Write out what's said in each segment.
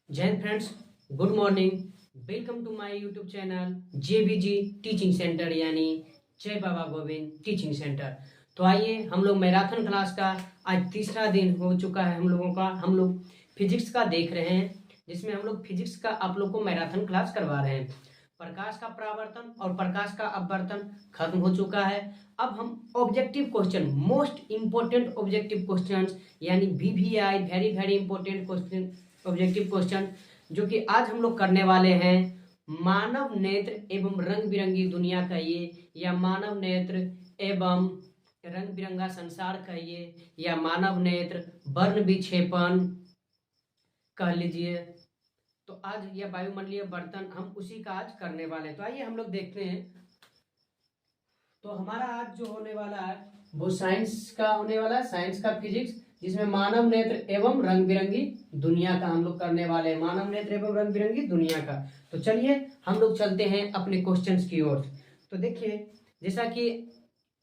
जय हिंद friends, good morning. Welcome to my YouTube channel JBG teaching centre यानी जय बाबा गोविंद टीचिंग सेंटर। तो आइए हम लोग मैराथन क्लास का आज तीसरा दिन हो चुका है हम लोगों का। हम लोग फिजिक्स का देख रहे हैं, जिसमें हम लोग फिजिक्स का आप लोग को मैराथन क्लास करवा रहे हैं। प्रकाश का परावर्तन और प्रकाश का अपवर्तन खत्म हो चुका है। अब हम objective question, most important objective questions यानी VVI, very very important question, objective question जो कि आज हम लोग करने वाले हैं। मानव नेत्र एवं रंग बिरंगी दुनिया कहिए, या मानव नेत्र एवं रंग बिरंगा संसार कहिए, या मानव नेत्र वर्ण विक्षेपण कह लीजिए। तो आज यह वायुमंडलीय बर्तन हम उसी का आज करने वाले हैं। तो आइए हम लोग देखते हैं। तो हमारा आज जो होने वाला है वो साइंस का होने वाला है, साइंस का फिजिक्स, जिसमें मानव नेत्र एवं रंग बिरंगी दुनिया का हम लोग करने वाले हैं। मानव नेत्र एवं रंग बिरंगी दुनिया का। तो चलिए हम लोग चलते हैं अपने क्वेश्चंस की ओर। तो देखिए, जैसा कि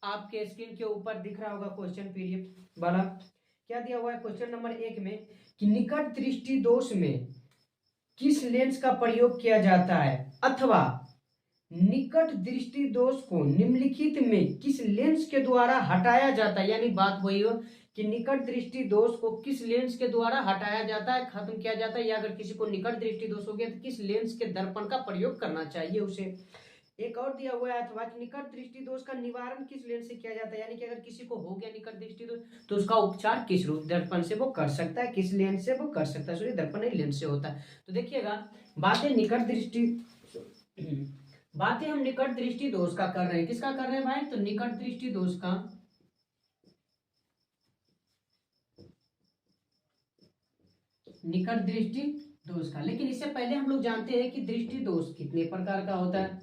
आपके स्क्रीन के ऊपर दिख रहा होगा क्वेश्चन पीरियड वाला, क्या दिया हुआ है क्वेश्चन नंबर 1 में कि निकट दृष्टि दोष में किस लेंस का प्रयोग किया जाता है, अथवा निकट दृष्टि दोष को निम्नलिखित में किस लेंस के द्वारा हटाया जाता है। यानी बात वही हो कि निकट दृष्टि दोष को किस लेंस के द्वारा हटाया जाता है, खत्म किया जाता है, या अगर किसी को निकट दृष्टि दोष हो गया तो किस लेंस के दर्पण का प्रयोग करना चाहिए उसे। एक और दिया हुआ है, अथवा कि निकट दृष्टि दोष का निवारण किस लेंस से किया जाता है। यानी कि अगर किसी को हो गया निकट दृष्टि दोष तो उसका उपचार किस रूप दर्पण से वो कर सकता है, किस लेंस से वो कर सकता है। सॉरी, दर्पण नहीं, लेंस से होता है। तो देखिएगा, बातें निकट दृष्टि बातें हम निकट दृष्टि दोष का कर रहे हैं। किसका कर रहे हैं भाई? तो निकट दृष्टि दोष का। निकट दृष्टि दोष का। लेकिन इससे पहले हम लोग जानते हैं कि दृष्टि दोष कितने प्रकार का होता है।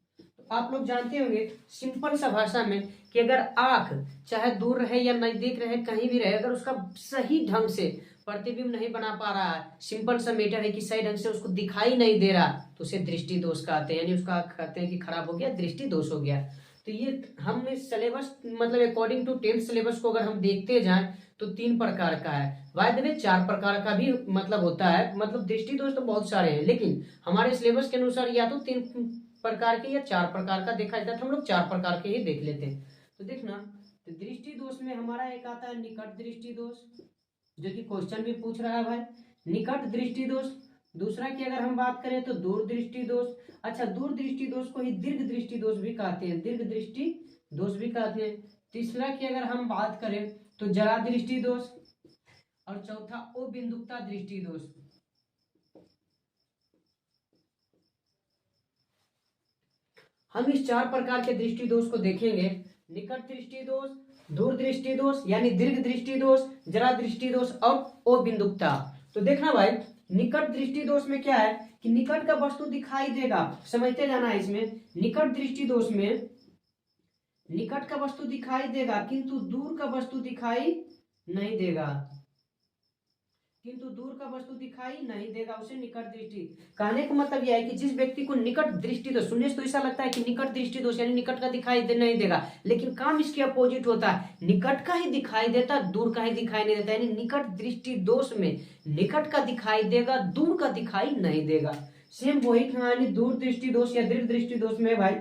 तो आप लोग जानते होंगे सिंपल सा भाषा में कि अगर आंख चाहे दूर रहे या नजदीक रहे, कहीं भी रहे, अगर उसका सही ढंग से प्रतिबिंब नहीं बना पा रहा है, सिंपल सा मैटर है कि सही ढंग से उसको दिखाई नहीं दे रहा, तो उसे दृष्टि दोष कहते हैं। यानी उसका कहते हैं कि खराब हो गया, दृष्टि दोष हो गया। तो ये हम सिलेबस मतलब अकॉर्डिंग टू 10th सिलेबस को अगर हम देखते जाएं तो 3 प्रकार का है। बाय द वे 4 प्रकार का भी मतलब होता है। मतलब दृष्टि दोष तो बहुत सारे हैं, लेकिन हमारे सिलेबस के अनुसार या तो 3 प्रकार के या 4 प्रकार का देखा जाता है। तो हम लोग 4 प्रकार के ही देख लेते हैं। तो देखना, तो दृष्टि दोष में हमारा एक आता है निकट दृष्टि दोष, जो कि क्वेश्चन भी पूछ रहा है भाई, निकट दृष्टि दोष। दूसरा की अगर हम बात करें तो दूर दृष्टि दोष। अच्छा, दूर दृष्टि दोष को ही दीर्घ दृष्टि दोष भी कहते हैं, दीर्घ दृष्टि दोष भी कहते हैं। तीसरा की अगर हम बात करें तो जरा दृष्टि दोष, और चौथा अबिंदुकता दृष्टि दोष। हम इस 4 प्रकार के दृष्टि दोष को देखेंगे। निकट दृष्टि दोष, दूर दृष्टि दोष यानी दीर्घ दृष्टि दोष, जरा दृष्टि दोष और अबिंदुकता। तो देखना भाई, निकट दृष्टि दोष में क्या है कि निकट का वस्तु दिखाई देगा, समझते जाना है इसमें। निकट दृष्टि दोष में निकट का वस्तु दिखाई देगा किंतु दूर का वस्तु दिखाई नहीं देगा, किंतु दूर का वस्तु दिखाई नहीं देगा, उसे निकट दृष्टि। कहने का मतलब यह है कि जिस व्यक्ति को निकट दृष्टि दोष, सुनने से तो ऐसा लगता है कि निकट दृष्टि दोष यानी निकट का दिखाई नहीं देगा, लेकिन काम इसके अपोजिट होता है। निकट का ही दिखाई देता, दूर का ही दिखाई नहीं देता। यानी निकट दृष्टि दोष में निकट का दिखाई देगा, दूर का दिखाई नहीं देगा। सेम वही कहानी दूर दृष्टि दोष या दीर्घ दृष्टि दोष में भाई,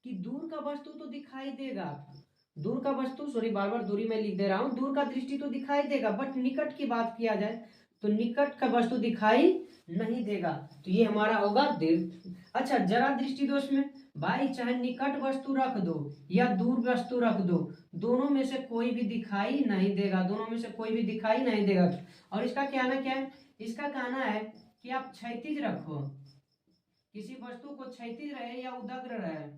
कि दूर का वस्तु तो दिखाई देगा, दूर का वस्तु, सॉरी बार बार दूरी में लिख दे रहा हूं, दूर का दृष्टि तो दिखाई देगा, बट निकट की बात किया जाए तो निकट का वस्तु दिखाई नहीं देगा। तो ये हमारा होगा दीर्घ। अच्छा, जरा दृष्टि दोष में भाई चाहे निकट वस्तु रख दो या दूर वस्तु रख दो, दोनों में से कोई भी दिखाई नहीं देगा, दोनों में से कोई भी दिखाई नहीं देगा। और इसका कहना क्या है? इसका कहना है कि आप क्षैतिज रखो, किसी वस्तु को क्षैतिज रहे या उदग्र रहे,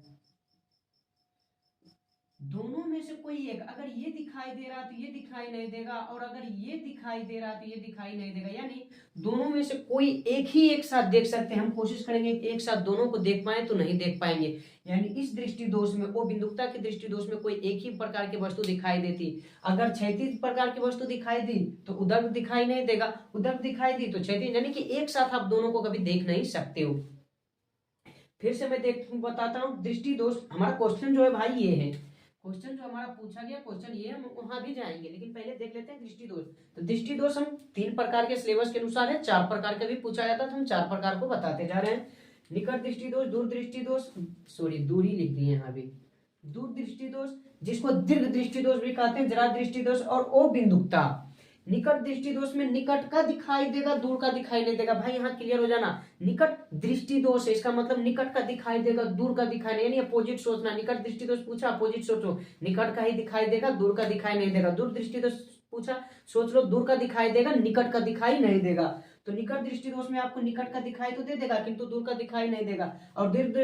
दोनों में से कोई एक, अगर ये दिखाई दे रहा तो ये दिखाई नहीं देगा, और अगर ये दिखाई दे रहा तो ये दिखाई नहीं देगा। यानी दोनों में से कोई एक ही एक साथ देख सकते हैं। हम कोशिश करेंगे कि एक साथ दोनों को देख पाए तो नहीं देख पाएंगे। यानी इस दृष्टि दोष में, वो बिंदुकता की दृष्टि दोष में कोई एक ही प्रकार की वस्तु दिखाई देती, अगर क्षैतिज प्रकार की वस्तु दिखाई दी तो उदग्र दिखाई नहीं देगा, उदग्र दिखाई दी तो क्षैतिज, यानी कि एक साथ आप दोनों को कभी देख नहीं सकते हो। फिर से मैं बताता हूँ दृष्टि दोष। हमारा क्वेश्चन जो है भाई ये है, क्वेश्चन जो हमारा पूछा गया क्वेश्चन ये हम वहां भी जाएंगे, लेकिन पहले देख लेते हैं दृष्टि दोष। तो दृष्टि दोष हम 3 प्रकार के सिलेबस के अनुसार है, 4 प्रकार का भी पूछा जाता है, तो हम 4 प्रकार को बताते जा रहे हैं। निकट दृष्टि दोष, दूर दृष्टि दोष, सॉरी दूरी लिख दिए यहाँ भी, दूर दृष्टि दोष जिसको दीर्घ दृष्टि दोष भी कहते हैं, जरा दृष्टि दोष और ओ बिंदुकता। निकट दृष्टि दोष में निकट का दिखाई देगा, दूर का दिखाई नहीं देगा। भाई यहाँ क्लियर हो जाना, निकट दृष्टि दोष है, इसका मतलब निकट का दिखाई देगा, दूर का दिखाई नहीं, यानी अपोजिट सोचना। निकट दृष्टि दोष पूछा, अपोजिट सोचो, निकट का ही दिखाई देगा, दूर का दिखाई नहीं देगा। दूर दृष्टि दोष पूछा, सोच लो दूर का दिखाई देगा, निकट का दिखाई नहीं देगा। तो निकट दृष्टि दोष में आपको निकट का दिखाई तो दे देगा, किंतु दूर का दिखाई नहीं देगा। और दीर्घ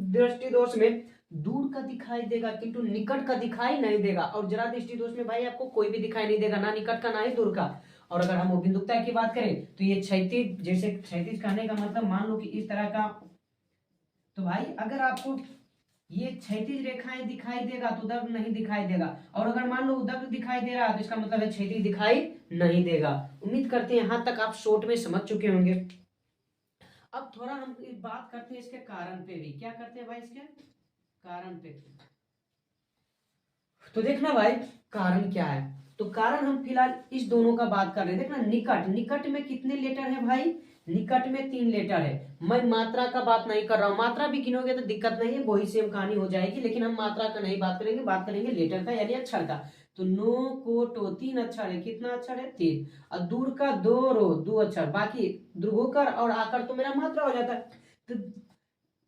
दृष्टि दोष में दूर का दिखाई देगा किंतु निकट का दिखाई नहीं देगा। और जरा दृष्टि दोष में भाई आपको कोई भी दिखाई नहीं देगा, ना निकट का ना ही दूर का। और अगर हम बिंदुकता की बात करें तो ये क्षैतिज, जैसे क्षैतिज कहने का मतलब मान लो कि इस तरह का, तो भाई अगर आपको ये क्षैतिज रेखाएं दिखाई देगा तो उदग्ध नहीं दिखाई देगा, और अगर मान लो उदग्ध दिखाई दे रहा है तो इसका मतलब है क्षैतिज दिखाई नहीं देगा। उम्मीद करते हैं यहां तक आप शॉर्ट में समझ चुके होंगे। अब थोड़ा हम बात करते हैं इसके कारण पे भी, क्या करते हैं भाई इसके कारण पे। तो देखना भाई कारण क्या है, तो कारण हम फिलहाल इस दोनों का बात कर रहे हैं। देखना निकट, निकट में कितने लेटर है भाई, निकट में 3 लेटर है। मैं मात्रा का बात नहीं कर रहा हूं, मात्रा भी गिनोगे तो दिक्कत नहीं है, वही सेम कहानी हो जाएगी, लेकिन हम मात्रा का नहीं बात करेंगे, बात करेंगे लेटर का यानी अक्षर का। तो नो को टो 3 अक्षर है, कितना अक्षर है 3, और दूर का 2 रो 2 अक्षर, बाकी ध्रुवोकर और आकर तो मेरा मात्रा हो जाता है। तो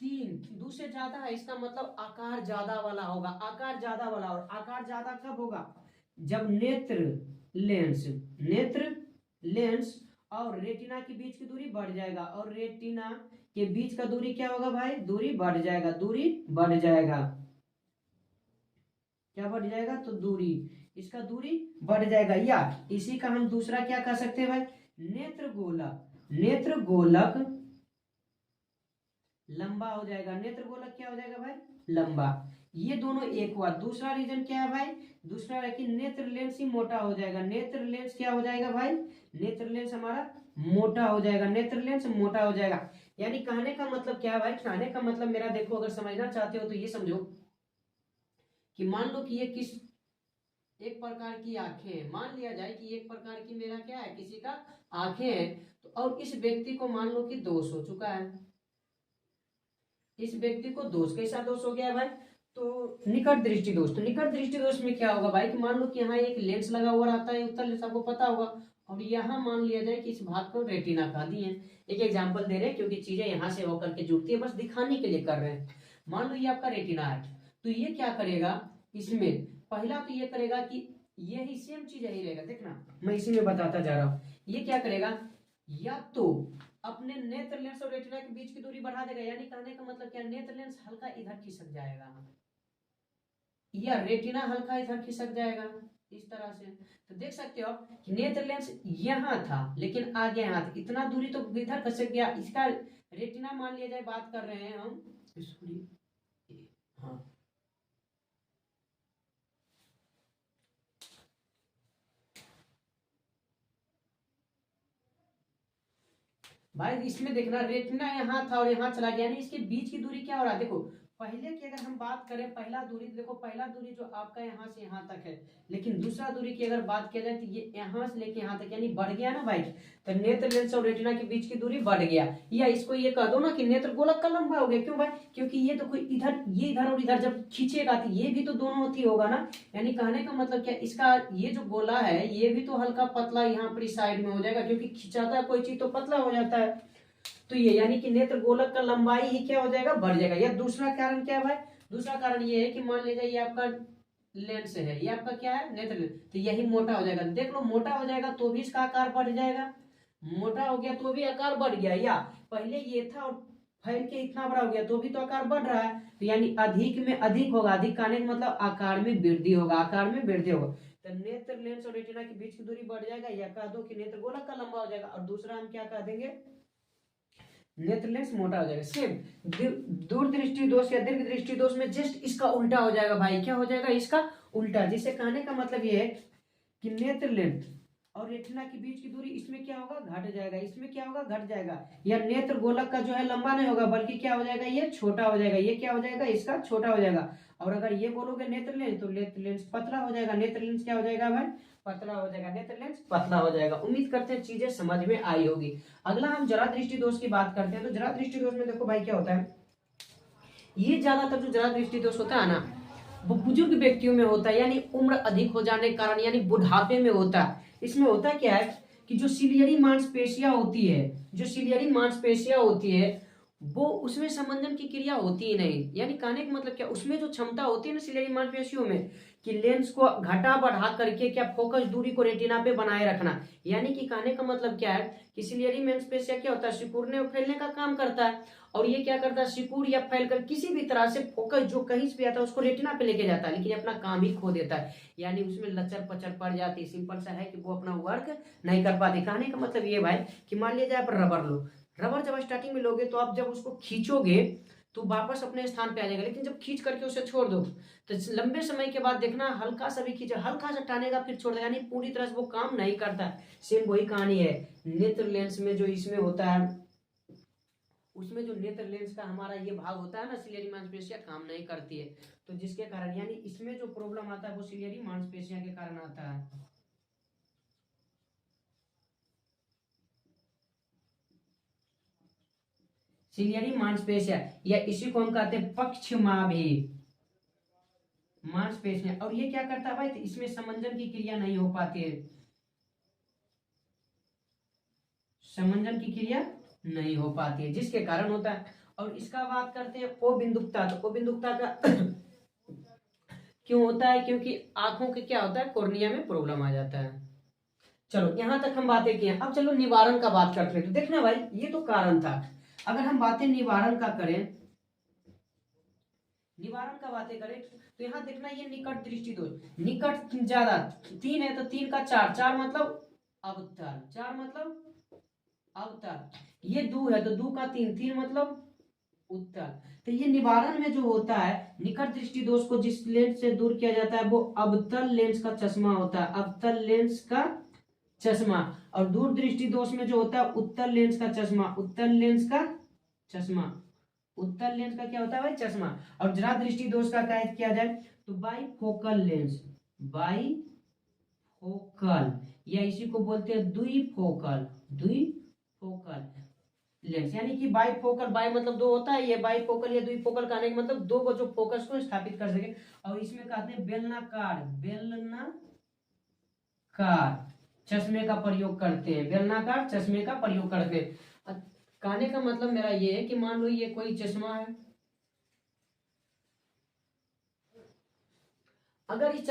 3 2 से ज्यादा है, इसका मतलब आकार ज्यादा वाला होगा, आकार ज्यादा वाला। और आकार ज्यादा कब होगा, जब नेत्र लेंस और रेटिना के बीच की दूरी बढ़ जाएगा, और रेटिना के बीच का दूरी क्या होगा भाई, दूरी बढ़ जाएगा, दूरी बढ़ जाएगा, क्या बढ़ जाएगा, तो दूरी, इसका दूरी बढ़ जाएगा। या इसी का हम दूसरा क्या कह सकते हैं भाई, नेत्र गोलक लंबा हो जाएगा, नेत्र गोलक क्या हो जाएगा भाई, लंबा। ये दोनों एक हुआ। दूसरा रीजन क्या है भाई, दूसरा है कि नेत्र लेंस ही मोटा हो जाएगा, नेत्र लेंस क्या हो जाएगा भाई, नेत्र लेंस हमारा मोटा हो जाएगा, नेत्र लेंस मोटा हो जाएगा। यानी कहने का मतलब क्या है भाई, कहने का मतलब मेरा देखो, अगर समझना चाहते हो तो ये समझो कि मान लो कि ये किस एक प्रकार की आंखें हैं, मान लिया जाए कि एक प्रकार की मेरा क्या है, किसी का आंखें हैं, तो और इस व्यक्ति को मान लो कि दोष हो चुका है, इस व्यक्ति को दोष, कैसा दोष हो गया भाई, तो निकट दृष्टि दोष। तो निकट दृष्टि दोष में क्या होगा भाई कि मान लो कि यहाँ एक लेंस लगा हुआ रहता है, उत्तर लेंस आपको पता होगा, और यहाँ मान लिया जाए कि इस भाग को रेटिना कह दिए। एक एग्जांपल दे रहे हैं क्योंकि चीजें यहाँ से होकर के जुड़ती है, बस दिखाने के लिए कर रहे हैं। मान लो ये आपका रेटिना है, तो ये क्या करेगा, इसमें पहला तो ये करेगा कि यही सेम चीज यही रहेगा, देखना मैं इसी में बताता जा रहा हूँ। ये क्या करेगा, या तो अपने नेत्र लेंस और रेटिना के बीच की दूरी बढ़ा देगा, यानी कहने का मतलब क्या, नेत्र लेंस हल्का इधर खिसक जाएगा, या रेटिना हल्का इधर खिसक जाएगा, इस तरह से। तो देख सकते हो कि नेत्र लेंस यहाँ था लेकिन आ गया यहाँ, इतना दूरी तो इधर खिसक गया। इसका रेटिना मान लिया जाए, बात कर रहे हैं हम, सॉरी हाँ, भाई इसमें देखना रेटिना यहाँ था और यहाँ चला गया, यानी इसके बीच की दूरी क्या हो रहा है, देखो पहले की अगर हम बात करें पहला दूरी, देखो पहला दूरी जो आपका यहाँ से यहाँ तक है, लेकिन दूसरा दूरी की अगर बात किया जाए तो ये यहाँ से लेके यहाँ तक, यानी बढ़ गया ना भाई। तो नेत्र लेंस और रेटिना के बीच की दूरी बढ़ गया, या इसको ये कह दो ना कि नेत्र गोलक का लंबा हो गया। क्यों भाई, क्योंकि ये तो कोई इधर, ये इधर और इधर जब खींचेगा तो ये भी तो दोनों होती होगा ना। यानी कहने का मतलब क्या, इसका ये जो गोला है ये भी तो हल्का पतला यहाँ पर साइड में हो जाएगा, क्योंकि खिंचाता है कोई चीज तो पतला हो जाता है। तो ये यानी कि नेत्र गोलक का लंबाई ही क्या हो जाएगा, बढ़ जाएगा। या दूसरा कारण क्या है भाई, दूसरा कारण ये है कि मान लीजिए ये आपका लेंस है, ये आपका क्या है, नेत्र लेंस, तो यही मोटा हो जाएगा। देख लो मोटा हो जाएगा तो भी इसका आकार बढ़ जाएगा, मोटा हो गया तो भी आकार बढ़ गया, या पहले ये था और फैल के इतना बड़ा हो गया तो भी तो आकार बढ़ रहा है। तो यानी अधिक में अधिक होगा, अधिक कहने का मतलब आकार में वृद्धि होगा, आकार में वृद्धि होगा। तो नेत्र लेंस और रेटिना के बीच की दूरी बढ़ जाएगा, या कह दो कि नेत्र गोलक का लंबा हो जाएगा। और दूसरा हम क्या कह देंगे, नेत्र लेंस मोटा हो जाएगा। सेम दूर दृष्टि दोष या दीर्घ दृष्टि दोष में जस्ट इसका उल्टा हो जाएगा भाई, क्या हो जाएगा, इसका उल्टा। जिसे कहने का मतलब ये है कि नेत्र लेंस और रेटिना के बीच की दूरी, इसमें क्या होगा, घट जाएगा, इसमें क्या होगा, घट जाएगा। या नेत्र गोलक का जो है लंबा नहीं होगा, बल्कि क्या हो जाएगा, ये छोटा हो जाएगा, ये क्या हो जाएगा, इसका छोटा हो जाएगा। और अगर ये बोलोगे नेत्र लेंस, तो नेत्र लेंस पतला हो जाएगा, नेत्र लेंस क्या हो जाएगा भाई, पतला हो जाएगा, नेत्र लेंस पतला हो जाएगा। उम्मीद करते हैं चीजें समझ में आई होगी। अगला हम जरा दृष्टि दोष की बात करते हैं। तो जरा दृष्टि दोष में देखो भाई क्या होता है, ये ज्यादातर जो जरा दृष्टि दोष होता है ना, वो बुजुर्ग व्यक्तियों में होता है, यानी उम्र अधिक हो जाने के कारण, यानी बुढ़ापे में होता है। इसमें होता क्या है कि जो सिलियरी मांसपेशियां होती है, जो सिलियरी मांसपेशियां होती है, वो उसमें समंजन की क्रिया होती ही नहीं। यानी कहने का मतलब क्या, उसमें जो क्षमता होती है ना सिलियरी मांसपेशियों में, कि लेंस को घटा बढ़ा करके क्या फोकस दूरी को रेटिना पे बनाए रखना। यानी कि कहने का मतलब क्या है कि सिलियरी मांसपेशिया क्या होता है, सिकुड़ने और फैलने का काम करता है। और ये क्या करता है, सिकुड़ या फैलकर किसी भी तरह से फोकस जो कहीं से भी आता है उसको रेटिना पे लेके जाता है, लेकिन अपना काम ही खो देता है। यानी उसमें लचर पचर पड़ जाती है। सिंपल सा है कि वो अपना वर्क नहीं कर पाते। कहने का मतलब ये भाई कि मान लीजिए आप रबर लो, रबर जब स्टार्टिंग में लोगे तो आप जब उसको खींचोगे तो वापस अपने स्थान पे आ जाएगा, लेकिन जब खींच करके उसे छोड़ दो तो लंबे समय के बाद देखना हल्का सा भी खींचे, हल्का सा टानेगा फिर छोड़ देगा, यानी पूरी तरह से वो काम नहीं करता। सेम वही कहानी है नेत्र लेंस में, जो इसमें होता है, उसमें जो नेत्र लेंस का हमारा ये भाग होता है ना, सिलियरी मांसपेशियां काम नहीं करती है। तो जिसके कारण यानी इसमें जो प्रॉब्लम आता है वो सिलियरी मांसपेशियां के कारण आता है। सिलियरी मांसपेशियां, या इसी को हम कहते हैं पक्षमाभि मांसपेशियां। और ये क्या करता है भाई, तो इसमें समंजन की क्रिया नहीं हो पाती है, समंजन की क्रिया नहीं हो पाती है, जिसके कारण होता है। और इसका बात करते हैं ओ बिंदुकता। तो ओ बिंदुकता का क्यों होता है, क्योंकि आंखों के क्या होता है, कोर्निया में प्रॉब्लम आ जाता है। चलो यहां तक हम बातें किए, अब चलो निवारण का बात करते हैं। तो देखना भाई ये तो कारण था, अगर हम बातें निवारण का करें, निवारण का बातें करें तो यहाँ देखना ये निकट दृष्टि दोष, निकट ज्यादा, 3 है तो 3 का 4, 4 मतलब अवतल, 4 मतलब अवतल, ये 2 है तो 2 का 3, 3 मतलब उत्तर। तो ये निवारण में जो होता है, निकट दृष्टि दोष को जिस लेंस से दूर किया जाता है वो अवतल लेंस का चश्मा होता है, अवतल लेंस का चश्मा। और दूर दृष्टि दोष में जो होता है उत्तल लेंस का चश्मा, उत्तल लेंस का चश्मा, उत्तल लेंस का क्या होता है भाई, चश्मा। और जरा दृष्टि दोष का क्या किया जाए, तो by focal lens, by focal, या इसी को बोलते हैं द्विफोकल, द्विफोकल लेंस। यानी कि बाई फोकल, बाई मतलब 2 होता है, ये बाई फोकल या द्विफोकल कहने का मतलब 2 को जो फोकस को स्थापित कर सके। और इसमें कहते हैं बेलनाकार, बेलनाकार चश्मे का प्रयोग करते हैं, बेलनाकार चश्मे का प्रयोग करते हैं। कहने का मतलब मेरा ये है कि मान लो ये कोई चश्मा है, अगर इस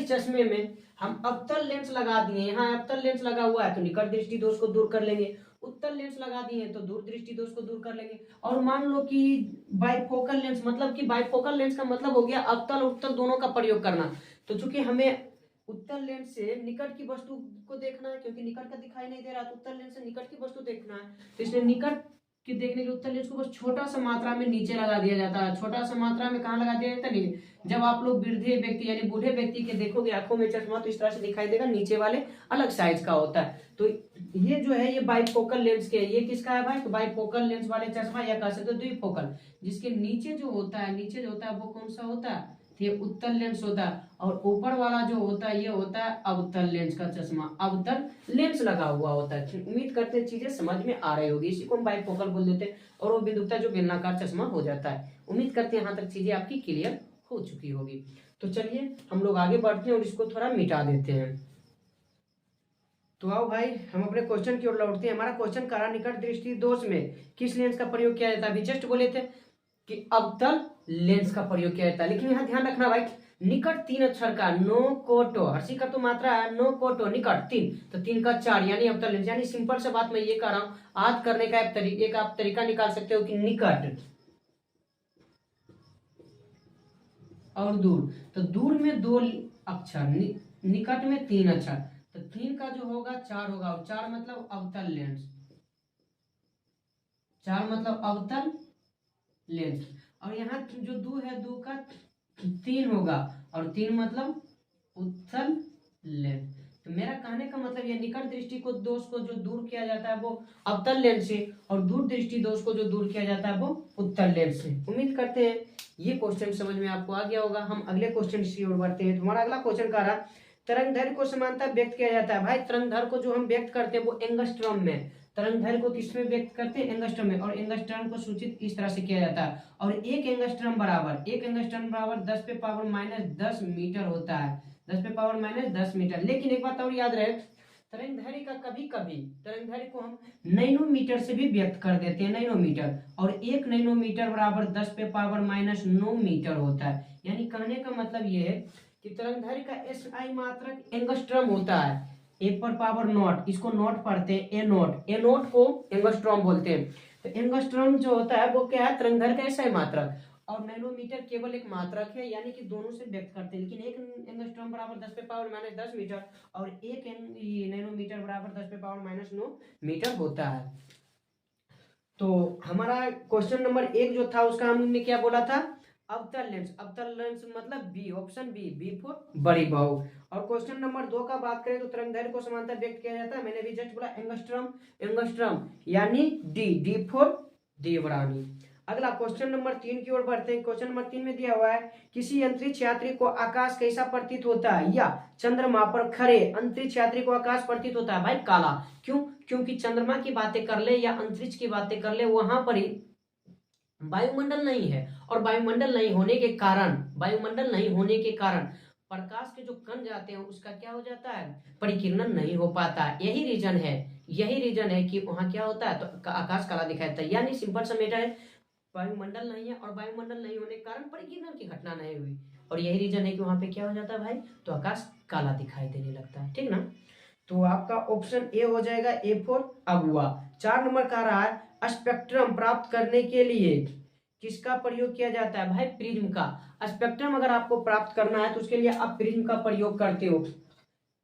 चश्मे में हम अवतल लेंस लगा दिए, यहाँ अवतल लेंस लगा हुआ है तो निकट दृष्टि दोष को दूर कर लेंगे, उत्तल लेंस लगा दिए तो दूर दृष्टि दोष को दूर कर लेंगे। और मान लो कि बाइफोकल लेंस, मतलब कि बाइफोकल लेंस का मतलब हो गया अवतल उत्तल दोनों का प्रयोग करना। तो चूंकि हमें उत्तल लेंस से निकट की वस्तु को देखना है, क्योंकि निकट का दिखाई नहीं दे रहा, तो उत्तल लेंस से निकट की वस्तु देखना है, तो इसलिए निकट कि देखने के उत्तर लेंस को बस छोटा सा मात्रा में नीचे लगा दिया जाता है। छोटा सा मात्रा में कहाँ लगा दिया जाता है, नीचे। जब आप लोग वृद्धे व्यक्ति यानी बूढ़े व्यक्ति के देखोगे आंखों में चश्मा तो इस तरह से दिखाई देगा, नीचे वाले अलग साइज का होता है। तो ये जो है ये बाइफोकल लेंस के, ये किसका है भाई, तो बाइफोकल लेंस वाले चश्मा, या कह सकते हो द्विफोकल। जिसके नीचे जो होता है, नीचे जो होता है वो कौन सा होता है, ये उत्तल लेंस होता है। और ऊपर वाला जो होता है ये होता है अवतल लेंस का चश्मा, अवतल लेंस लगा हुआ होता है। उम्मीद करते हैं चीजें समझ में आ रही होगी, इसी को हम बाइफोकल बोल देते हैं। और वो बिंदुकता जो बेलनाकार चश्मा हो जाता है। उम्मीद करते हैं यहाँ तक चीजें आपकी क्लियर हो चुकी होगी। तो चलिए हम लोग आगे बढ़ते हैं और इसको थोड़ा मिटा देते हैं। तो आओ भाई हम अपने क्वेश्चन की ओर लौटते हैं। हमारा क्वेश्चन करा निकट दृष्टि दोष में किस लेंस का प्रयोग किया जाता है, अभी जस्ट बोले थे कि अवतल लेंस का प्रयोग किया जाता है। लेकिन यहाँ ध्यान रखना भाई, निकट 3 अक्षर का नो कोटो, हर्षी का तो मात्रा है नो कोटो, निकट 3 तो 3 का 4 यानी अवतल लेंस। यानी सिंपल सा बात मैं ये कह रहा हूँ, आज करने का एक आप तरीका निकाल सकते हो कि निकट और दूर। तो दूर में 2 अक्षर, निकट में 3 अक्षर, तो 3 का जो होगा 4 होगा, और 4 मतलब अवतल लेंस, 4 मतलब अवतल लेंस। और यहाँ जो 2 है 2 का 3 होगा, और 3 मतलब उत्तल लेंस। तो मेरा कहने का मतलब ये निकट दृष्टि को दोष को जो दूर किया जाता है वो अवतल लेंस से, और दूर दृष्टि दोष को जो दूर किया जाता है वो उत्तल लेंस से। उम्मीद करते हैं ये क्वेश्चन समझ में आपको आ गया होगा। हम अगले क्वेश्चन की ओर बढ़ते हैं। हमारा अगला क्वेश्चन कह रहा, तरंग दैर्घ्य को समानता व्यक्त किया जाता है। भाई तरंग दैर्घ्य को जो हम व्यक्त करते हैं वो एंगस्ट्रॉम में, तरंग दैर्घ्य को किसमें व्यक्त करते हैं? एंगस्ट्रॉम में। और एंगस्ट्रॉम को सूचित इस तरह से किया जाता है, और एक एंगस्ट्रॉम बराबर 10⁻10 मीटर होता है, 10⁻10 मीटर। लेकिन एक बात और याद रहे, तरंग दैर्घ्य का कभी कभी तरंग दैर्घ्य को हम नैनोमीटर से भी व्यक्त कर देते हैं, नैनोमीटर। और 1 नैनोमीटर बराबर 10⁻9 मीटर होता है। यानी कहने का मतलब ये है कि तरंग दैर्घ्य का एसआई मात्रक एंगस्ट्रॉम होता है, 1/0, इसको नॉट पढ़ते हैं, ए नॉट को एंगस्ट्रॉम बोलते हैं। तो एंगस्ट्रॉम जो होता है वो क्या है? तरंग दैर्घ्य का एसआई मात्रक, और नैनोमीटर केवल एक मात्रक है, यानी कि दोनों से व्यक्त करते हैं। लेकिन एक एंगस्ट्रॉम बराबर 10⁻10 मीटर और एक नैनोमीटर बराबर 10⁻9 मीटर होता है। तो हमारा क्वेश्चन नंबर 1 जो था उसका हमने क्या बोला था? अवतल लेंस। अवतल लेंस मतलब बी, ऑप्शन बी फॉर बड़ी बहु। और क्वेश्चन नंबर 2 का बात करें तो तरंग दैर्घ्य को समांतर व्यक्त किया जाता है। मैंने भी जस्ट बोला एंगस्ट्रॉम यानी डी फॉर देवरानी। अगला क्वेश्चन नंबर 3 की ओर बढ़ते हैं। क्वेश्चन नंबर 3 में दिया हुआ है, किसी अंतरिक्ष यात्री को आकाश कैसा प्रतीत होता है? या चंद्रमा पर खड़े अंतरिक्ष यात्री को आकाश प्रतीत होता है? भाई काला। क्यों? क्योंकि चंद्रमा की बातें कर ले या अंतरिक्ष की बातें कर ले, वहां पर ही वायुमंडल नहीं है, और वायुमंडल नहीं होने के कारण प्रकाश के जो कण जाते हैं उसका क्या हो जाता है? परिकिरणन नहीं हो पाता। यही रीजन है कि वहां क्या होता है? तो आकाश काला दिखाई देता है। यानी सिंपल सा मैटर है, वायुमंडल नहीं है और वायुमंडल नहीं होने के कारण परिकिरण की घटना नहीं हुई, और यही रीजन है कि वहां पे क्या हो जाता है भाई? तो आकाश काला दिखाई देने लगता है। ठीक ना? तो आपका ऑप्शन ए हो जाएगा, ए फॉर अगुआ। 4 नंबर का रहा है, स्पेक्ट्रम प्राप्त करने के लिए किसका प्रयोग किया जाता है? भाई प्रिज्म का। स्पेक्ट्रम अगर आपको प्राप्त करना है तो उसके लिए आप प्रिज्म का प्रयोग करते हो।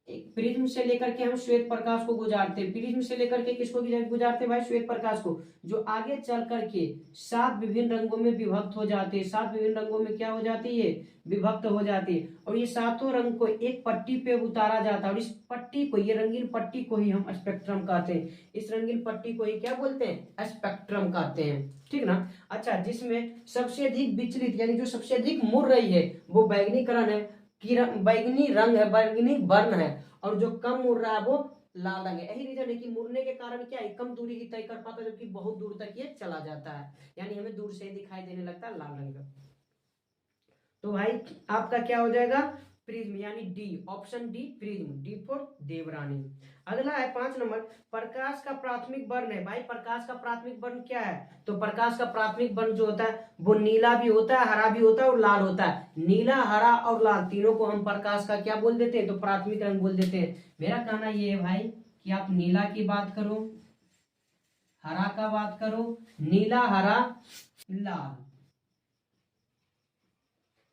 एक प्रिज्म से लेकर के हम श्वेत प्रकाश को गुजारते हैं, प्रिज्म से लेकर के किसको गुजारते हैं भाई? श्वेत प्रकाश को, जो आगे चल करके 7 विभिन्न रंगों में विभक्त हो जाते हैं। 7 विभिन्न रंगों में क्या हो जाती है? विभक्त हो जाती है। और ये 7 रंग को एक पट्टी पे उतारा जाता है, और इस पट्टी को, ये रंगीन पट्टी को ही हम स्पेक्ट्रम कहते हैं। इस रंगीन पट्टी को ही क्या बोलते हैं? स्पेक्ट्रम कहते हैं। ठीक ना? अच्छा, जिसमें सबसे अधिक विचलित यानी जो सबसे अधिक मुड़ रही है वो बैंगनीकरण है, बैंगनी रंग है, बैंगनी वर्ण है, और जो कम मुड़ रहा है वो लाल रंग है। यही रीजन है कि मुड़ने के कारण क्या है? कम दूरी ही तय कर पाता है, जबकि बहुत दूर तक ये चला जाता है, यानी हमें दूर से ही दिखाई देने लगता है लाल रंग का। तो भाई आपका क्या हो जाएगा? प्रिज्म, यानी D, option D prism, D for देवरानी। अगला है 5 नंबर, प्रकाश का प्राथमिक वर्ण है। भाई प्रकाश का प्राथमिक वर्ण क्या है? तो प्रकाश का प्राथमिक वर्ण जो होता है वो नीला भी होता है, हरा भी होता है और लाल होता है। नीला, हरा और लाल तीनों को हम प्रकाश का क्या बोल देते हैं? तो प्राथमिक रंग बोल देते हैं। मेरा कहना ये है भाई कि आप नीला की बात करो, हरा का बात करो, नीला, हरा, लाल,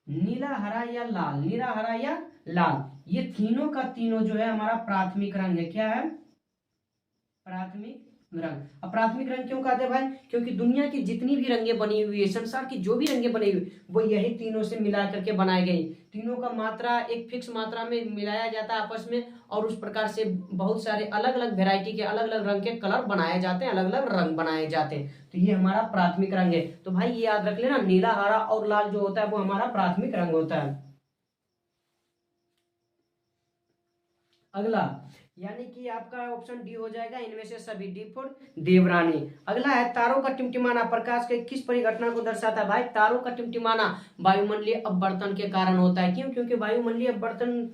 नीला, हरा या लाल, नीला, हरा या लाल, ये तीनों का तीनों जो है हमारा प्राथमिक रंग है। क्या है? प्राथमिक रंग। अब प्राथमिक रंग क्यों कहते हैं भाई? क्योंकि दुनिया की जितनी भी रंगे बनी हुई है, संसार की जो भी रंगे बनी हुई, वो यही तीनों से मिला करके बनाई गई। तीनों का मात्रा एक फिक्स मात्रा में मिलाया जाता है आपस में, और उस प्रकार से बहुत सारे अलग अलग वेराइटी के अलग अलग रंग के कलर बनाए जाते हैं, अलग अलग रंग बनाए जाते हैं। तो ये हमारा प्राथमिक रंग है। तो भाई ये याद रख लेना, नीला, हरा और लाल जो होता है वो हमारा प्राथमिक रंग होता है। अगला, यानी कि आपका ऑप्शन डी हो जाएगा, इनमें से सभी, डी फॉर देवरानी। अगला है, तारों का टिमटिमाना प्रकाश के किस परिघटना को दर्शाता है? भाई तारों का टिमटिमाना वायुमंडलीय अपवर्तन के कारण होता है। क्यों? क्योंकि वायुमंडलीय अपवर्तन,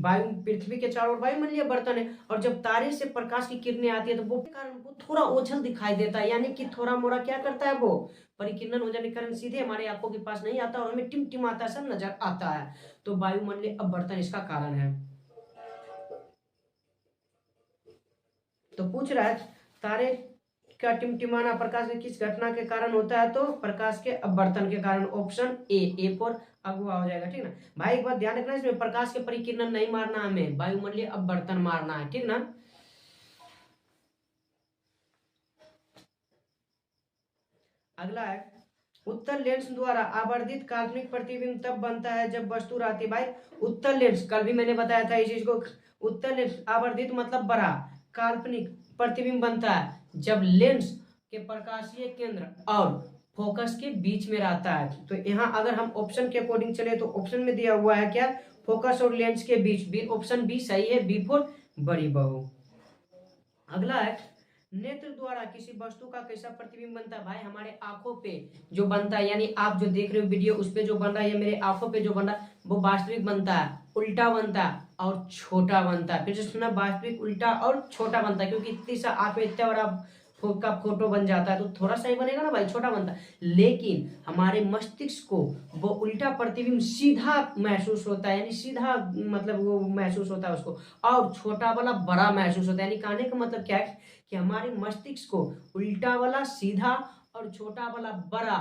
वायु पृथ्वी के चारों ओर वायुमंडलीय अपवर्तन है, और जब तारे से प्रकाश की किरणें आती है तो वो कारण वो थोड़ा ओझल दिखाई देता है, यानी कि थोड़ा मोड़ा क्या करता है? वो परिकिरणन हो जाने के कारण सीधे हमारे आंखों के पास नहीं आता और हमें टिमटिमाता सा नजर आता है। तो वायुमंडलीय अपवर्तन इसका कारण है। तो पूछ रहा है, तारे का टिमटिमाना प्रकाश के किस घटना के कारण होता है? तो प्रकाश के अपवर्तन के कारण, ऑप्शन ए फॉर अगुआ हो जाएगा। ठीक ना भाई? एक बात ध्यान रखना, इसमें प्रकाश के परिकिरणन नहीं मारना, हमें वायुमंडलीय अपवर्तन मारना है। ठीक ना? अगला है, उत्तल लेंस द्वारा आवर्धित काल्पनिक प्रतिबिंब तब बनता है जब वस्तु रहती, भाई उत्तल लेंस, कल भी मैंने बताया था इस चीज को। उत्तल लेंस आवर्धित मतलब बड़ा, काल्पनिक प्रतिबिंब बनता है जब लेंस के प्रकाशीय केंद्र और फोकस के बीच में रहता है। तो यहाँ अगर हम ऑप्शन के अकॉर्डिंग चले तो ऑप्शन में दिया हुआ है क्या, फोकस और लेंस के बीच, बी ऑप्शन बी सही है, बी फॉर बड़ी बहू। अगला है नेत्र द्वारा किसी वस्तु का कैसा प्रतिबिंब बनता है, भाई हमारे आंखों पे जो बनता है, यानी आप जो देख रहे हो वीडियो उस पे जो बन रहा है, ये मेरे आंखों पे जो बन रहा है वो वास्तविक बनता है, उल्टा बनता है और छोटा बनता है। फिर से सुना, वास्तविक, उल्टा और छोटा बनता है, क्योंकि इतनी सा आंख में इतना बड़ा का फोटो बन जाता है तो थोड़ा सा ही बनेगा ना भाई, छोटा बनता है। लेकिन हमारे मस्तिष्क को वो उल्टा प्रतिबिंब सीधा महसूस होता है, यानी सीधा मतलब वो महसूस होता है उसको, और छोटा वाला बड़ा महसूस होता है। यानी कहने का मतलब क्या है कि हमारे मस्तिष्क को उल्टा वाला सीधा और छोटा वाला बड़ा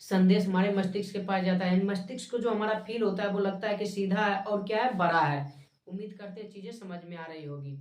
संदेश हमारे मस्तिष्क के पास जाता है। मस्तिष्क को जो हमारा फील होता है वो लगता है कि सीधा है और क्या है, बड़ा है। उम्मीद करते हैं चीजें समझ में आ रही होगी।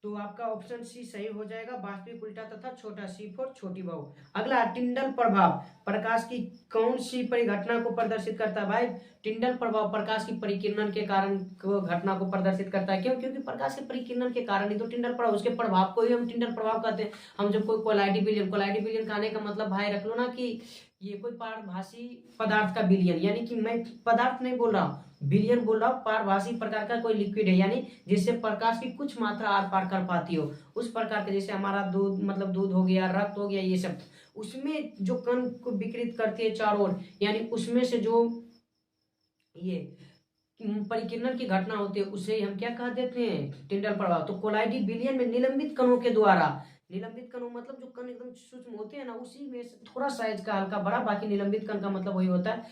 तो आपका ऑप्शन सी सही हो जाएगा, वास्तविक, उल्टा तथा छोटा, सी फॉर छोटी बहू। अगला टिंडल प्रभाव प्रकाश की कौन सी परिघटना को प्रदर्शित करता है, भाई टिंडल प्रभाव प्रकाश की परिकिरण के कारण घटना को प्रदर्शित करता है। क्यों, क्योंकि प्रकाश के परिकिरण के कारण ही तो टिंडल प्रभाव, उसके प्रभाव को ही हम टिंडल प्रभाव कहते हैं। हम जब कोई कोलाइडी विलयन, कोलाइडी विलयन कहने का मतलब भाई रख लो ना कि ये कोई पारभासी पदार्थ का विलयन, यानी कि मैं पदार्थ नहीं बोल रहा हूँ, विलयन बोल रहा हूँ, पारभासी प्रकार का कोई लिक्विड है, यानी जिससे प्रकाश की कुछ मात्रा आर पार कर पाती हो, उस प्रकार के, जैसे हमारा दूध, मतलब दूध हो गया, रक्त हो गया, ये सब, उसमें जो कण को विकृत करती है चारों ओर, यानी उसमें से जो ये परिकिरण की घटना होती है उसे हम क्या कह देते हैं, टिंडल प्रभाव। तो कोलाइडी विलयन में निलंबित कणों के द्वारा, निलंबित कणों मतलब जो कण एकदम सूक्ष्म होते हैं ना, उसी में से थोड़ा साइज का हल्का बड़ा, बाकी निलंबित कण का मतलब वही होता है,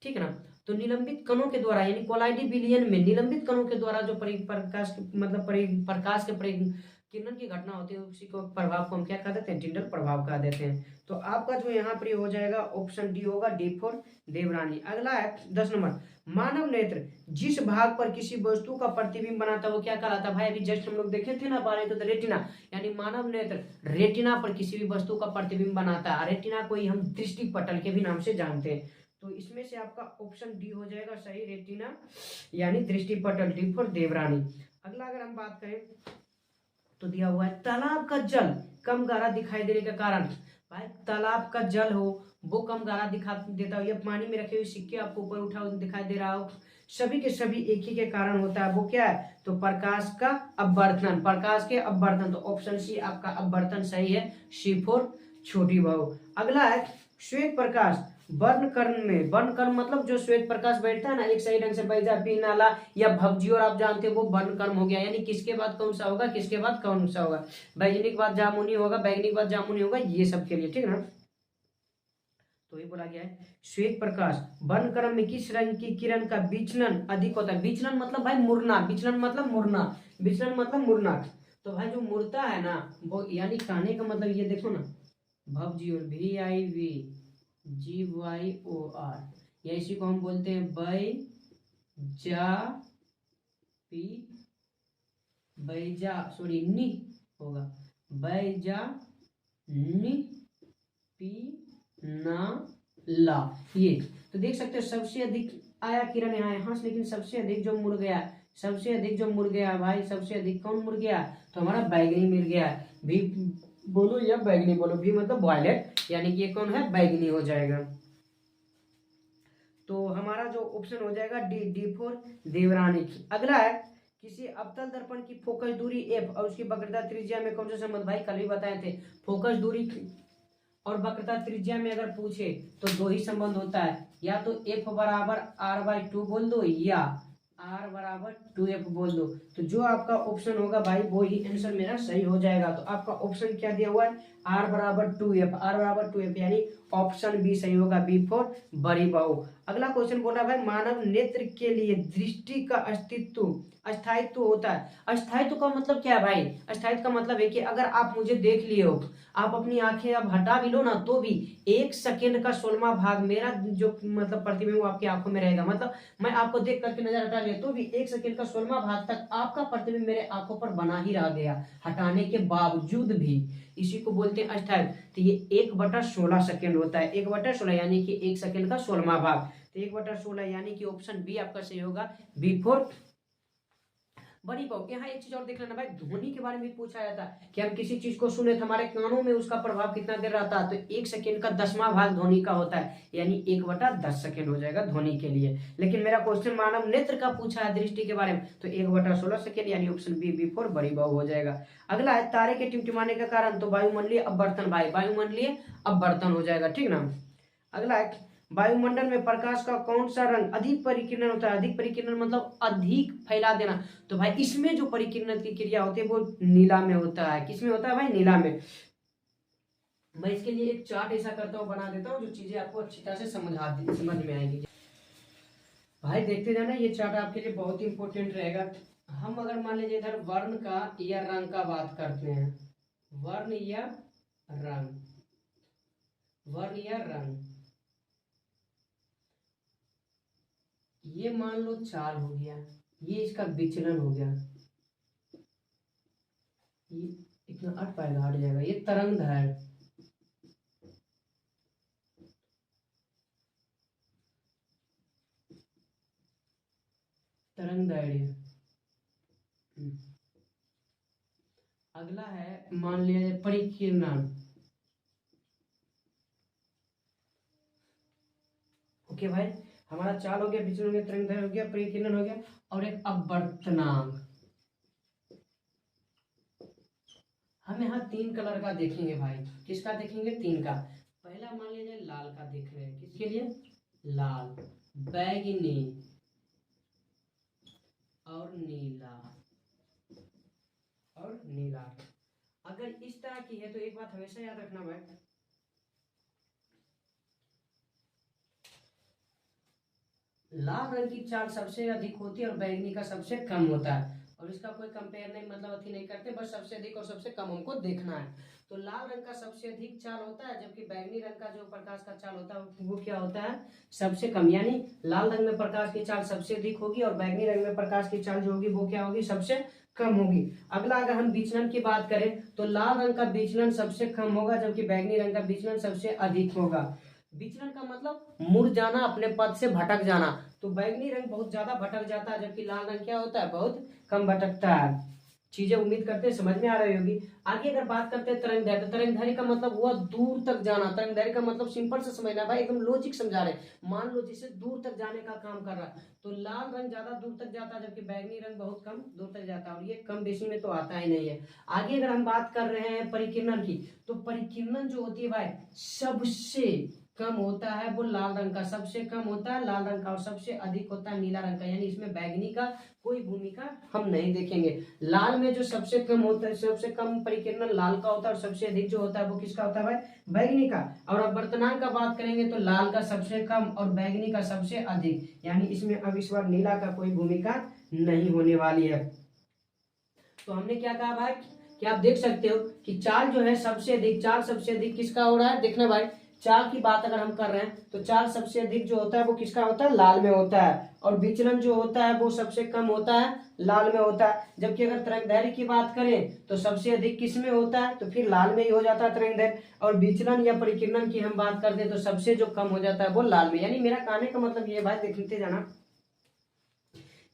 ठीक है ना। तो निलंबित कणों के द्वारा, यानी कोलाइडी विलयन में निलंबित कणों के द्वारा जो प्रकाश मतलब प्रकाश के किरण की घटना होती है, उसी को प्रभाव को हम क्या कह देते हैं, टिंडल प्रभाव कह देते हैं। तो आपका जो यहाँ पर हो जाएगा ऑप्शन डी होगा, डी फॉर देवरानी। अगला है 10 नंबर, मानव नेत्र जिस भाग पर किसी वस्तु का प्रतिबिंब बनाता है वो क्या कहलाता है, भाई अभी जस्ट हम लोग देखे थे ना बारे तो रेटिना, यानी मानव नेत्र रेटिना पर किसी भी वस्तु का प्रतिबिंब बनाता है। रेटिना को ही हम दृष्टि पटल के भी नाम से जानते हैं। तो इसमें से आपका ऑप्शन डी हो जाएगा सही, रेटिना यानी दृष्टि पटल, डी फॉर देवरानी। अगला अगर हम बात करें तो दिया हुआ है तालाब का जल कम गाढ़ा दिखाई देने का कारण, भाई तालाब का जल हो वो कम गाढ़ा दिखा देता हो, या पानी में रखे हुए सिक्के आपको ऊपर उठा दिखाई दे रहा हो, सभी के सभी एक ही के कारण होता है। वो क्या है, तो प्रकाश का अपवर्तन, प्रकाश के अपवर्तन। तो ऑप्शन सी आपका अपवर्तन सही है, सी फॉर छोटी बहू। अगला है श्वेत प्रकाश वर्णकर्ण में, वर्णकर्ण मतलब जो श्वेत प्रकाश बैठता है ना एक सही ढंग से बैठ जाए, पी नाला या भवजी, और आप जानते हो वो वर्णकर्ण हो गया, यानी किसके बाद कौन सा होगा, किसके बाद कौन सा होगा, बैगनी के बाद जामुनी होगा, बैगनी के बाद जामुनी होगा, ये सब के लिए, ठीक है ना। तो ये बोला गया है श्वेत प्रकाश वर्णक्रम में किस रंग की किरण का विचलन अधिक होता है। विचलन मतलब भाई मुड़ना, विचलन मतलब मुड़ना, विचलन मतलब मुड़ना। तो भाई जो मुड़ता है ना वो, यानी कहने का मतलब ये देखो ना, भवजी और VIV GYOR, या इसी को हम बोलते हैं बैजा सॉरी नी होगा, बैजा नी पी ना ला, ये तो देख सकते हो सबसे अधिक आया किरण यहाँ से, लेकिन सबसे अधिक जो मुड़ गया, सबसे अधिक जो मुड़ गया भाई, सबसे अधिक कौन मुड़ गया, तो हमारा बैगनी मिल गया। भी बोलो या बैगनी बोलो, भी मतलब वायलेट, यानी कि ये कौन है, बैगनी हो जाएगा। तो हमारा जो ऑप्शन हो जाएगा डी फॉर देवरानी। अगला है किसी अवतल दर्पण की फोकस दूरी f और उसकी वक्रता त्रिज्या में कौन सा संबंध, भाई कल भी बताए थे, फोकस दूरी और वक्रता त्रिज्या में अगर पूछे तो दो ही संबंध होता है, या तो f बराबर r/2 बोल दो या r बराबर 2f बोल दो। तो जो आपका ऑप्शन होगा भाई वो ही आंसर मेरा सही हो जाएगा। तो आपका ऑप्शन क्या दिया हुआ है, r बराबर 2f, r बराबर 2f, यानी ऑप्शन बी सही होगा, बी फॉर बड़ी बहू। अगला क्वेश्चन बोला भाई मानव नेत्र के लिए दृष्टि का अस्थायित्व होता है। अस्थायित्व का मतलब क्या है भाई? अस्थायित्व का मतलब है कि अगर आप मुझे देख लिए हो, आप अपनी आंखें अब हटा भी लो ना, तो भी 1 सेकेंड का 16वां भाग मेरा जो मतलब प्रतिबिंब वो आपकी आंखों में रहेगा। मतलब मैं आपको देख करके नजर हटा लिया तो भी 1 सेकेंड का 16वां भाग तक आपका प्रतिबिंब मेरे आंखों पर बना ही रह गया, हटाने के बावजूद भी। इसी को बोलते हैं अस्थायित्व। तो ये 1/16 सेकेंड होता है। 1/16 यानी कि 1 सेकेंड का 16वां भाग। तो 1/16 यानी कि ऑप्शन बी आपका सही होगा, बी फॉर बड़ी पाव। यहाँ एक चीज और देख लेना भाई, ध्वनि के बारे में पूछा जाता है कि हम किसी चीज को सुने तो हमारे कानों में उसका प्रभाव कितना देर रहता है, तो 1 सेकेंड का 10वां भाग ध्वनि का होता है, यानी 1/10 सेकेंड हो जाएगा ध्वनि के लिए। लेकिन मेरा क्वेश्चन मानव नेत्र का पूछा है दृष्टि के बारे में, तो 1/16 सेकेंड यानी ऑप्शन बी बी फॉर बड़ी बाव हो जाएगा। अगला है तारे के टिमटिमाने का कारण, तो वायुमंडलीय अपवर्तन भाई, वायुमंडलीय अपवर्तन हो जाएगा, ठीक ना। अगला है वायुमंडल में प्रकाश का कौन सा रंग अधिक परिकीर्णन होता है? अधिक परिकीर्णन मतलब अधिक फैला देना, तो भाई इसमें जो परिकीर्णन की क्रिया होती है वो नीला में होता है। किसमें होता है भाई? नीला में। मैं इसके लिए एक चार्ट ऐसा करता हूँ, बना देता हूँ, जो चीजें आपको अच्छी तरह से समझ में आएगी। भाई देखते जाना, ये चार्ट आपके लिए बहुत ही इंपॉर्टेंट रहेगा। हम अगर मान लीजिए इधर वर्ण का या रंग का बात करते हैं, वर्ण या रंग, वर्ण या रंग, ये मान लो चाल हो गया, ये इसका विचलन हो गया, ये इतना हट पाएगा, हट जाएगा। ये तरंग है, तरंग दैर्ध्य। अगला है मान लिया जाए परिकीर्णन। ओके भाई, हमारा चाल हो गया, विचलन हो गया, तरंग दैर्ध्य हो गया, परिकीर्णन हो गया, और एक अपवर्तनांक। हम यहाँ 3 कलर का देखेंगे भाई। किसका देखेंगे? 3 का। पहला मान लिया जाए लाल का देख रहे हैं। किसके लिए? लाल, बैगनी और नीला, और नीला। अगर इस तरह की है तो एक बात हमेशा याद रखना भाई, लाल रंग की चाल सबसे अधिक होती है और बैगनी का सबसे कम होता है, और इसका कोई कंपेयर नहीं, मतलब अथी नहीं करते, बस सबसे अधिक और सबसे कम हमको देखना है। तो लाल रंग का सबसे अधिक चाल होता है, जबकि बैगनी रंग का जो प्रकाश का चाल होता है वो क्या होता है? सबसे कम। यानी लाल रंग में प्रकाश की चाल सबसे अधिक होगी और बैगनी रंग में प्रकाश की चाल जो होगी वो क्या होगी? सबसे कम होगी। अगला अगर हम विचलन की बात करें तो लाल रंग का विचलन सबसे कम होगा, जबकि बैगनी रंग का विचलन सबसे अधिक होगा। विचलन का मतलब मुड़ जाना, अपने पथ से भटक जाना। तो बैगनी रंग बहुत ज्यादा भटक जाता है, जबकि लाल रंग क्या होता है? बहुत कम भटकता है। चीजें उम्मीद करते हैं समझ में आ रही होगी। आगे अगर बात करते हैं तरंग दैर्ध्य, तरंग दैर्ध्य का मतलब हुआ दूर तक जाना। तरंग दैर्ध्य का मतलब सिंपल से समझना भाई, एकदम लॉजिक समझा रहे। मान लो जिसे दूर तक जाने का काम कर रहा है, तो लाल रंग ज्यादा दूर तक जाता है, जबकि बैगनी रंग बहुत कम दूर तक जाता है, और ये कम बेसी में तो आता ही नहीं है। आगे अगर हम बात कर रहे हैं परिकीर्णन की, तो परिकीर्णन जो होती है भाई सबसे कम होता है वो लाल रंग का, सबसे कम होता है लाल रंग का, और सबसे अधिक होता है नीला रंग का। यानी इसमें बैगनी का कोई भूमिका हम नहीं देखेंगे। लाल में जो सबसे कम होता है, सबसे कम परिकीर्णन लाल का होता है, और सबसे अधिक जो होता है वो किसका होता है भाई? बैगनी का। और अब वर्तमान का बात करेंगे तो लाल का सबसे कम और बैगनी का सबसे अधिक, यानी इसमें अब इस बार नीला का कोई भूमिका नहीं होने वाली है। तो हमने क्या कहा भाई कि आप देख सकते हो कि चाल जो है सबसे अधिक, चाल सबसे अधिक किसका हो रहा है? देखना भाई, चाल की बात अगर हम कर रहे हैं तो चाल सबसे अधिक जो होता है वो किसका होता है? लाल में होता है। और विचलन जो होता है वो सबसे कम होता है, लाल में होता है। जबकि अगर तरंग दैर्ध्य की बात करें तो सबसे अधिक किस में होता है? तो फिर लाल में ही हो जाता है तरंग दैर्ध्य। और विचलन या परिकीर्णन की हम बात करते हैं तो सबसे जो कम हो जाता है वो लाल में। यानी मेरा कहने का मतलब ये भाई, देखते जाना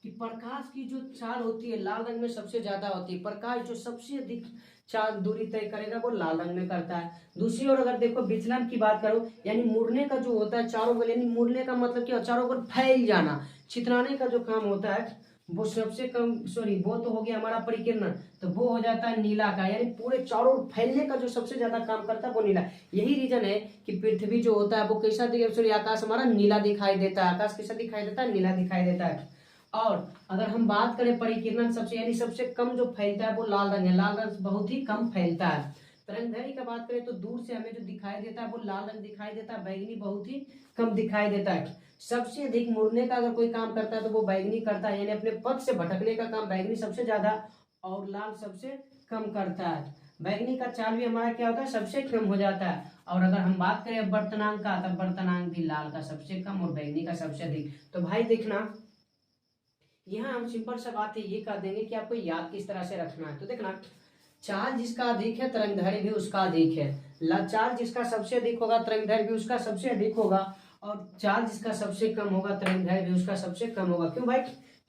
कि प्रकाश की जो चाल होती है लाल रंग में सबसे ज्यादा होती है। प्रकाश जो सबसे अधिक चाल दूरी तय करेगा वो लाल रंग में करता है। दूसरी ओर अगर देखो विचलन की बात करो, यानी मुड़ने का जो होता है चारों ओर, यानी मुड़ने का मतलब क्या? चारों ओर फैल जाना, छितराने का जो काम होता है वो सबसे कम, सॉरी वो तो हो गया हमारा परिकीर्णन, तो वो हो जाता है नीला का। यानी पूरे चारों ओर फैलने का जो सबसे ज्यादा काम करता है वो नीला। यही रीजन है कि पृथ्वी जो होता है वो कैसा दिखाई, सॉरी आकाश हमारा नीला दिखाई देता है। आकाश कैसा दिखाई देता है? नीला दिखाई देता है। और अगर हम बात करें परिकीर्णन सबसे, यानी सबसे कम जो फैलता है वो लाल रंग है। लाल रंग बहुत ही कम फैलता है। तरंगदैर्घ्य का बात करें तो दूर से हमें जो दिखाई देता है वो लाल रंग दिखाई देता है, बैगनी बहुत ही कम दिखाई देता है। सबसे अधिक मुड़ने का अगर कोई काम करता है तो वो बैगनी करता है, यानी अपने पथ से भटकने का काम बैगनी सबसे ज्यादा और लाल सबसे कम करता है। बैगनी का चाल भी हमारा क्या होता है, सबसे कम हो जाता है। और अगर हम बात करें अपवर्तनांक का, तब अपवर्तनांक भी लाल का सबसे कम और बैगनी का सबसे अधिक। तो भाई देखना, यहाँ हम सिंपल सा बात है ये कह देंगे कि आपको याद किस तरह से रखना है। तो देखना, चार्ज जिसका अधिक है तरंगदैर्घ्य भी उसका अधिक है। चार्ज जिसका सबसे अधिक होगा तरंगदैर्घ्य भी उसका सबसे अधिक होगा, और चार्ज जिसका सबसे कम होगा तरंगदैर्घ्य भी उसका सबसे कम होगा। क्यों भाई?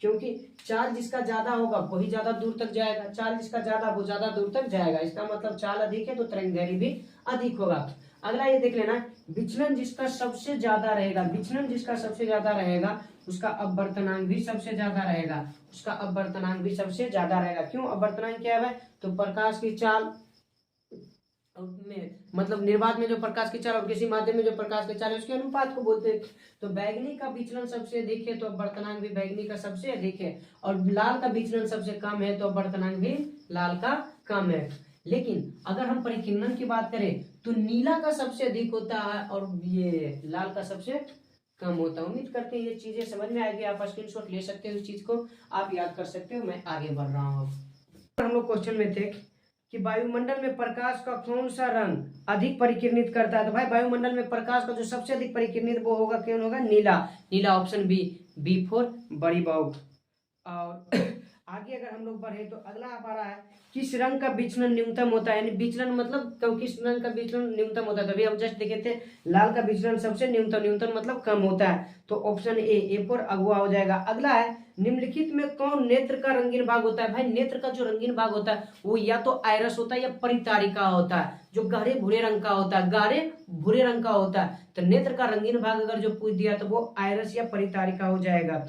क्योंकि चार्ज जिसका ज्यादा होगा वही ज्यादा दूर तक जाएगा, चार्ज जिसका ज्यादा वो ज्यादा दूर तक जाएगा। इसका मतलब चाल अधिक है तो तरंगदैर्घ्य भी अधिक होगा। अगला ये देख लेना, विचलन जिसका सबसे ज्यादा रहेगा, विचलन जिसका सबसे ज्यादा रहेगा उसका अपवर्तनांक भी सबसे ज्यादा रहेगा, उसका अपवर्तनांक भी सबसे ज्यादा रहेगा। क्यों? अपवर्तनांक क्या है? तो प्रकाश की चाल में, मतलब निर्वात में जो प्रकाश की चाल और किसी माध्यम में जो प्रकाश की चाल है उसके अनुपात को बोलते हैं। तो बैगनी का विचलन सबसे अधिक है तो अपवर्तनांक भी बैगनी का सबसे अधिक है, और लाल का विचलन सबसे कम है तो अपवर्तनांक भी लाल का कम है। लेकिन अगर हम परिकीर्णन की बात करें तो नीला का सबसे अधिक होता है और ये लाल का सबसे कम होता है। उम्मीद करते हैं ये चीजें समझ में आएगी, आप स्क्रीनशॉट ले सकते हो, इस चीज को आप याद कर सकते हो। मैं आगे बढ़ रहा हूँ। हम लोग क्वेश्चन में थे कि वायुमंडल में प्रकाश का कौन सा रंग अधिक परिकिरणित करता है। तो भाई वायुमंडल में प्रकाश का जो सबसे अधिक परिकिरणित वो होगा, कौन होगा? नीला। नीला ऑप्शन बी फॉर बड़ी बाउट। और आगे अगर हम लोग बढ़े तो अगला आ रहा है, किस रंग का विचलन न्यूनतम होता है। यानी विचलन मतलब किस रंग का विचलन न्यूनतम होता है। तभी हम जस्ट देखे थे लाल का विचलन सबसे न्यूनतम, न्यूनतम मतलब कम होता है। तो ऑप्शन ए पर अगुआ हो जाएगा। अगला है, निम्नलिखित में कौन नेत्र का रंगीन भाग होता है। भाई नेत्र का जो रंगीन भाग होता है वो या तो आयरस होता है या परितारिका होता है, जो गहरे भूरे रंग का होता है, गहरे भूरे रंग का होता है। तो नेत्र का रंगीन भाग अगर जो पूछ दिया तो वो आयरस या परितारिका हो जाएगा।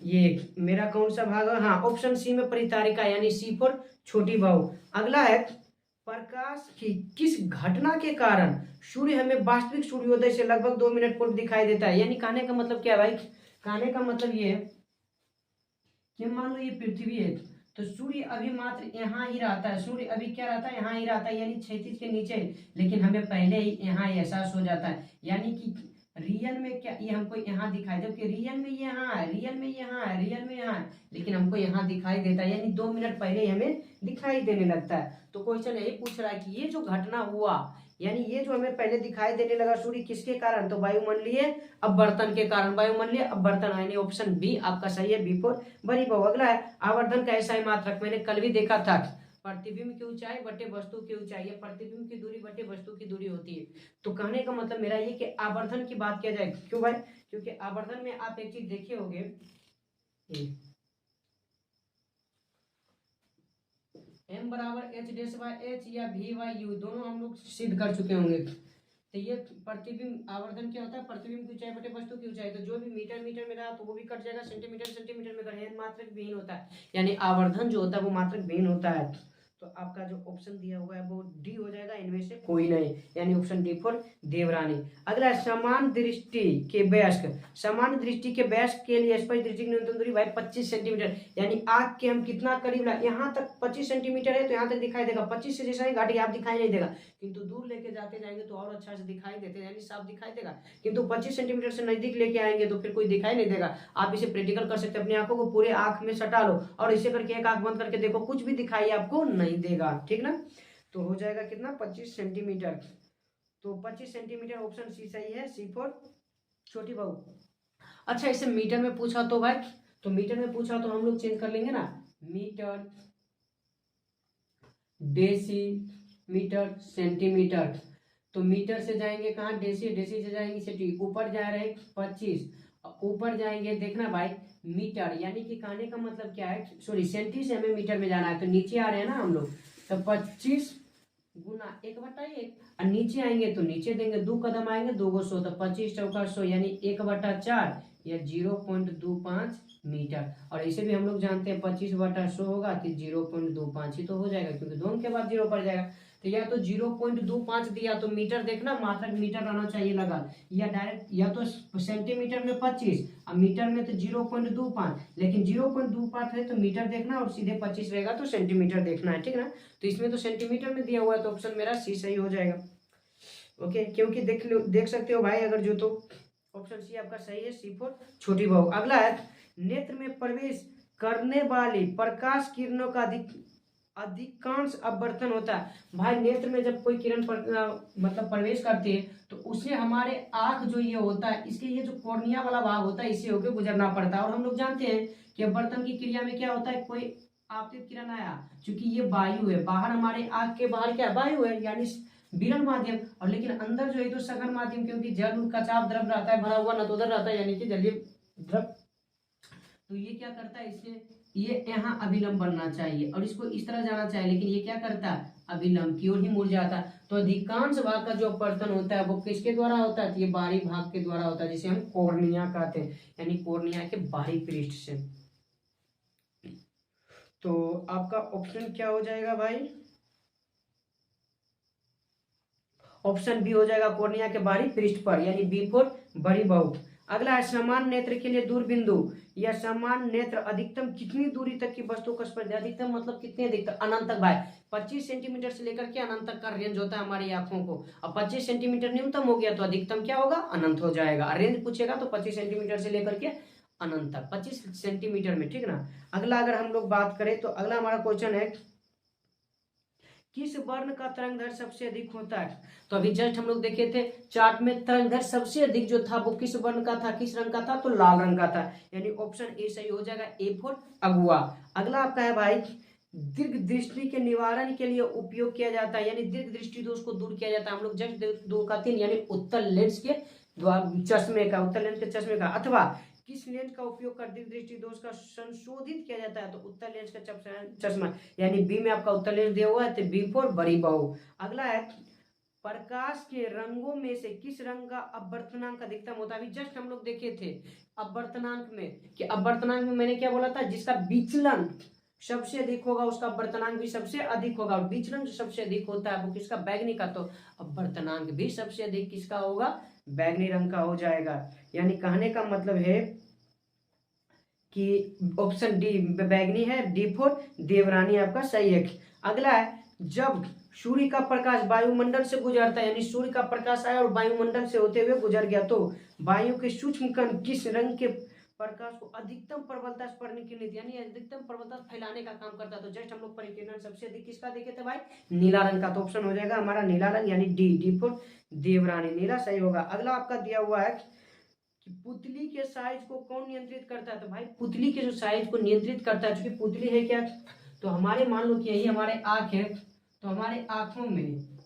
ये मेरा कौन सा भाग है? हाँ, ऑप्शन सी में परितारिका, यानी सी फॉर छोटी बाहु। अगला है, प्रकाश की किस घटना के कारण सूर्य हमें वास्तविक सूर्योदय से लगभग 2 मिनट पूर्व दिखाई देता है। यानी कहने का मतलब क्या है भाई? कहने का मतलब ये है कि मान लो ये पृथ्वी है तो सूर्य अभी मात्र यहाँ ही रहता है, सूर्य अभी क्या रहता है? यहाँ ही रहता है, यानी क्षैतिज के नीचे, लेकिन हमें पहले ही यहाँ एहसास हो जाता है। यानी कि रियल में क्या ये हमको यहाँ दिखाई, जबकि रियल में यहाँ है, रियल में यहाँ है, रियल में यहाँ है, लेकिन हमको यहाँ दिखाई देता है, यानी 2 मिनट पहले ही हमें दिखाई देने लगता है। तो क्वेश्चन यही पूछ रहा है कि ये जो घटना हुआ, यानी ये जो हमें पहले दिखाई देने लगा सूर्य, किसके कारण? तो वायुमंडलीय अपवर्तन के कारण, वायुमंडलीय अपवर्तन, यानी ऑप्शन बी आपका सही है, बी फॉर बड़ी बहु। अगला है, आवर्धन का ऐसा ही मात्रक, मैंने कल भी देखा था, प्रतिबिंब की ऊंचाई बटे वस्तु की ऊंचाई, या प्रतिबिंब की दूरी बटे वस्तु की दूरी होती है। तो कहने का मतलब मेरा ये कि आवर्धन की बात किया जाए। क्यों भाई? क्योंकि आवर्धन में आप एक चीज देखे होंगे, m बराबर एच डैश बाय एच या v बाय यू, दोनों हम लोग सिद्ध कर चुके होंगे। तो ये प्रतिबिंब आवर्धन क्या होता है? प्रतिबिंब की ऊंचाई बटे वस्तु की ऊंचाई। तो जो भी मीटर मीटर में रहा तो वो भी कट जाएगा, सेंटीमीटर सेंटीमीटर में कट, मात्रक विहीन होता है, यानी आवर्धन जो होता है वो मात्रक विहीन होता है। तो आपका जो ऑप्शन दिया हुआ है वो डी हो जाएगा, इनमें से कोई नहीं, यानी ऑप्शन डी फॉर देवरानी। अगला, समान दृष्टि के वयस्क, समान दृष्टि के वयस्क के लिए स्पष्ट दृष्टि की न्यूनतम दूरी भाई 25 सेंटीमीटर, यानी आंख के हम कितना करीब ला, यहाँ तक 25 सेंटीमीटर है तो यहाँ तक दिखाई देगा, 25 से जैसा ही घाटी आप दिखाई नहीं देगा, किंतु दूर लेके जाते जाएंगे तो और अच्छा से दिखाई देते, यानी साफ दिखाई देगा। किंतु 25 सेंटीमीटर से नजदीक लेके आएंगे तो फिर कोई दिखाई नहीं देगा। आप इसे प्रैक्टिकल कर सकते हैं, अपनी आंखों को पूरे आंख में सटा लो और इसे करके एक आंख बंद करके देखो, कुछ भी दिखाई आपको नहीं देगा, ठीक ना। तो हो जाएगा कितना? 25 सेंटीमीटर। तो 25 सेंटीमीटर ऑप्शन सी सही है, सी फॉर छोटी बहू। अच्छा, इसे मीटर में पूछा तो भाई, तो मीटर में पूछा तो हम लोग चेंज कर लेंगे ना, मीटर, डेसीमीटर, सेंटीमीटर। तो मीटर से जाएंगे कहाँ? डेसी, डेसी से जाएंगे सेंटी, ऊपर जा रहे 25, ऊपर जाएंगे देखना भाई मीटर, यानी कि कहने का मतलब क्या है, सॉरी सेंटी से हमें मीटर में जाना है, तो नीचे आ रहे हैं ना हम लोग, तो 25 गुना 1/1, और नीचे आएंगे तो नीचे देंगे 2 कदम आएंगे 2 गो 100, तो 25 चौका 100, यानी 1/4 या 0.25 मीटर। और इसे भी हम लोग जानते हैं 25/100 होगा तो 0.25 ही तो हो जाएगा, क्योंकि दोनों के बाद 0 पड़ जाएगा। तो या तो 0.25 दिया तो मीटर देखना, मात्रक मीटर रहना चाहिए लगा, या डायरेक्ट या तो सेंटीमीटर में 25 और मीटर में तो 0.25, लेकिन 0.25 है तो मीटर देखना और सीधे 25 रहेगा तो सेंटीमीटर देखना है, ठीक ना। तो इसमें तो सेंटीमीटर में दिया हुआ है तो ऑप्शन मेरा सी सही हो जाएगा। ओके, क्योंकि देख सकते हो भाई, अगर जो तो ऑप्शन सी आपका सही है, C4 छोटी बहू। अगला है नेत्र में प्रवेश करने वाली प्रकाश किरणों का अधिकांश अपवर्तन होता है। भाई नेत्र में जब कोई किरण मतलब प्रवेश करती है तो उससे हमारे आंख जो ये होता है, इसके ये जो कॉर्निया वाला भाग होता है इससे होकर गुजरना पड़ता है। और हम लोग जानते हैं कि अपवर्तन की क्रिया में क्या होता है, कोई आपतित किरण आया, क्योंकि ये वायु है, बाहर हमारे आंख के बाहर क्या वायु है यानी विरल माध्यम, और लेकिन अंदर जो है तो सघन माध्यम, क्योंकि जल का चाप द्रव रहता है भरा हुआ नतोदर रहता है यानी कि जलीय द्रव। तो ये क्या करता है, इससे ये यहाँ अभिलंब बनना चाहिए और इसको इस तरह जाना चाहिए, लेकिन ये क्या करता है, अभिलंब की ओर ही मुड़ जाता है। तो अधिकांश भाग का जो अपवर्तन होता है वो किसके द्वारा होता है, तो ये बाहरी भाग के द्वारा होता है, जिसे हम कॉर्निया कहते हैं, यानी कॉर्निया के बाहरी पृष्ठ से। तो आपका ऑप्शन क्या हो जाएगा भाई, ऑप्शन बी हो जाएगा, कॉर्निया के बाहरी पृष्ठ पर, यानी B4 बड़ी बहू। अगला है समान नेत्र के लिए दूर बिंदु या समान नेत्र अधिकतम कितनी दूरी तक की वस्तु का स्पर्श, अधिकतम मतलब कितने अधिकतम, अनंत तक भाई। 25 सेंटीमीटर से लेकर के अनंत तक का रेंज होता है हमारी आंखों को। अब 25 सेंटीमीटर न्यूनतम हो गया तो अधिकतम क्या होगा, अनंत हो जाएगा। रेंज पूछेगा तो 25 सेंटीमीटर से लेकर के अनंत तक 25 सेंटीमीटर में, ठीक ना। अगला अगर हम लोग बात करें तो अगला हमारा क्वेश्चन है किस वर्ण का तरंगदैर्घ्य सबसे अधिक होता है। तो अभी जस्ट हम लोग देखे थे चार्ट में, तरंगदैर्घ्य सबसे अधिक जो था वो किस वर्ण का था, किस रंग का था, तो लाल रंग का था, यानी ऑप्शन ए सही हो जाएगा, A4 अगुआ। अगला आपका है भाई दीर्घ दृष्टि के निवारण के लिए उपयोग किया जाता है, यानी दीर्घ दृष्टि दोष को दूर किया जाता है। हम लोग जस्ट 2 का 3 यानी उत्तल लेंस के चश्मे का, उत्तल लेंस के चश्मे का, अथवा किस लेंस का उपयोग कर दीर्घ दृष्टि दोष का संशोधित किया जाता है, तो उत्तल लेंस का चश्मा, यानी बी में आपका उत्तल लेंस दिया हुआ है तो B4 बड़ी बहू। अगला है प्रकाश के रंगों में से किस रंग का अपवर्तनांक अधिकतम होता है। अभी जस्ट हम लोग देखे थे अपवर्तनांक में कि अपवर्तनांक में मैंने क्या बोला था, जिसका विचलन सबसे अधिक होगा उसका अपवर्तनांक भी सबसे अधिक होगा, और विचलन जो सबसे अधिक होता है वो किसका, बैगनी का, तो अपवर्तनांक भी सबसे अधिक किसका होगा, बैगनी रंग का हो जाएगा। यानी कहने का मतलब है कि ऑप्शन डी बैगनी है, D4 देवरानी आपका सही है। अगला है जब सूर्य का प्रकाश वायुमंडल से गुजरता है, यानी सूर्य का प्रकाश आया और वायुमंडल से होते हुए गुजर गया, तो वायु के सूक्ष्म कण किस रंग के प्रकाश को अधिकतम प्रबलता से परिकीर्णित यानी अधिकतम प्रबलता फैलाने का काम करता है। तो जस्ट हम लोग परिकीर्णन सबसे अधिक किसका देखे थे भाई, नीला रंग का, तो ऑप्शन हो जाएगा हमारा नीला रंग, यानी D4 देवरानी, नीला सही होगा। अगला आपका दिया हुआ है कि पुतली के साइज को कौन नियंत्रित करता है, तो भाई पुतली के जो साइज को नियंत्रित करता है, क्योंकि पुतली है क्या, तो हमारे मान लो कि यही हमारे आंख है, तो हमारे आंखों में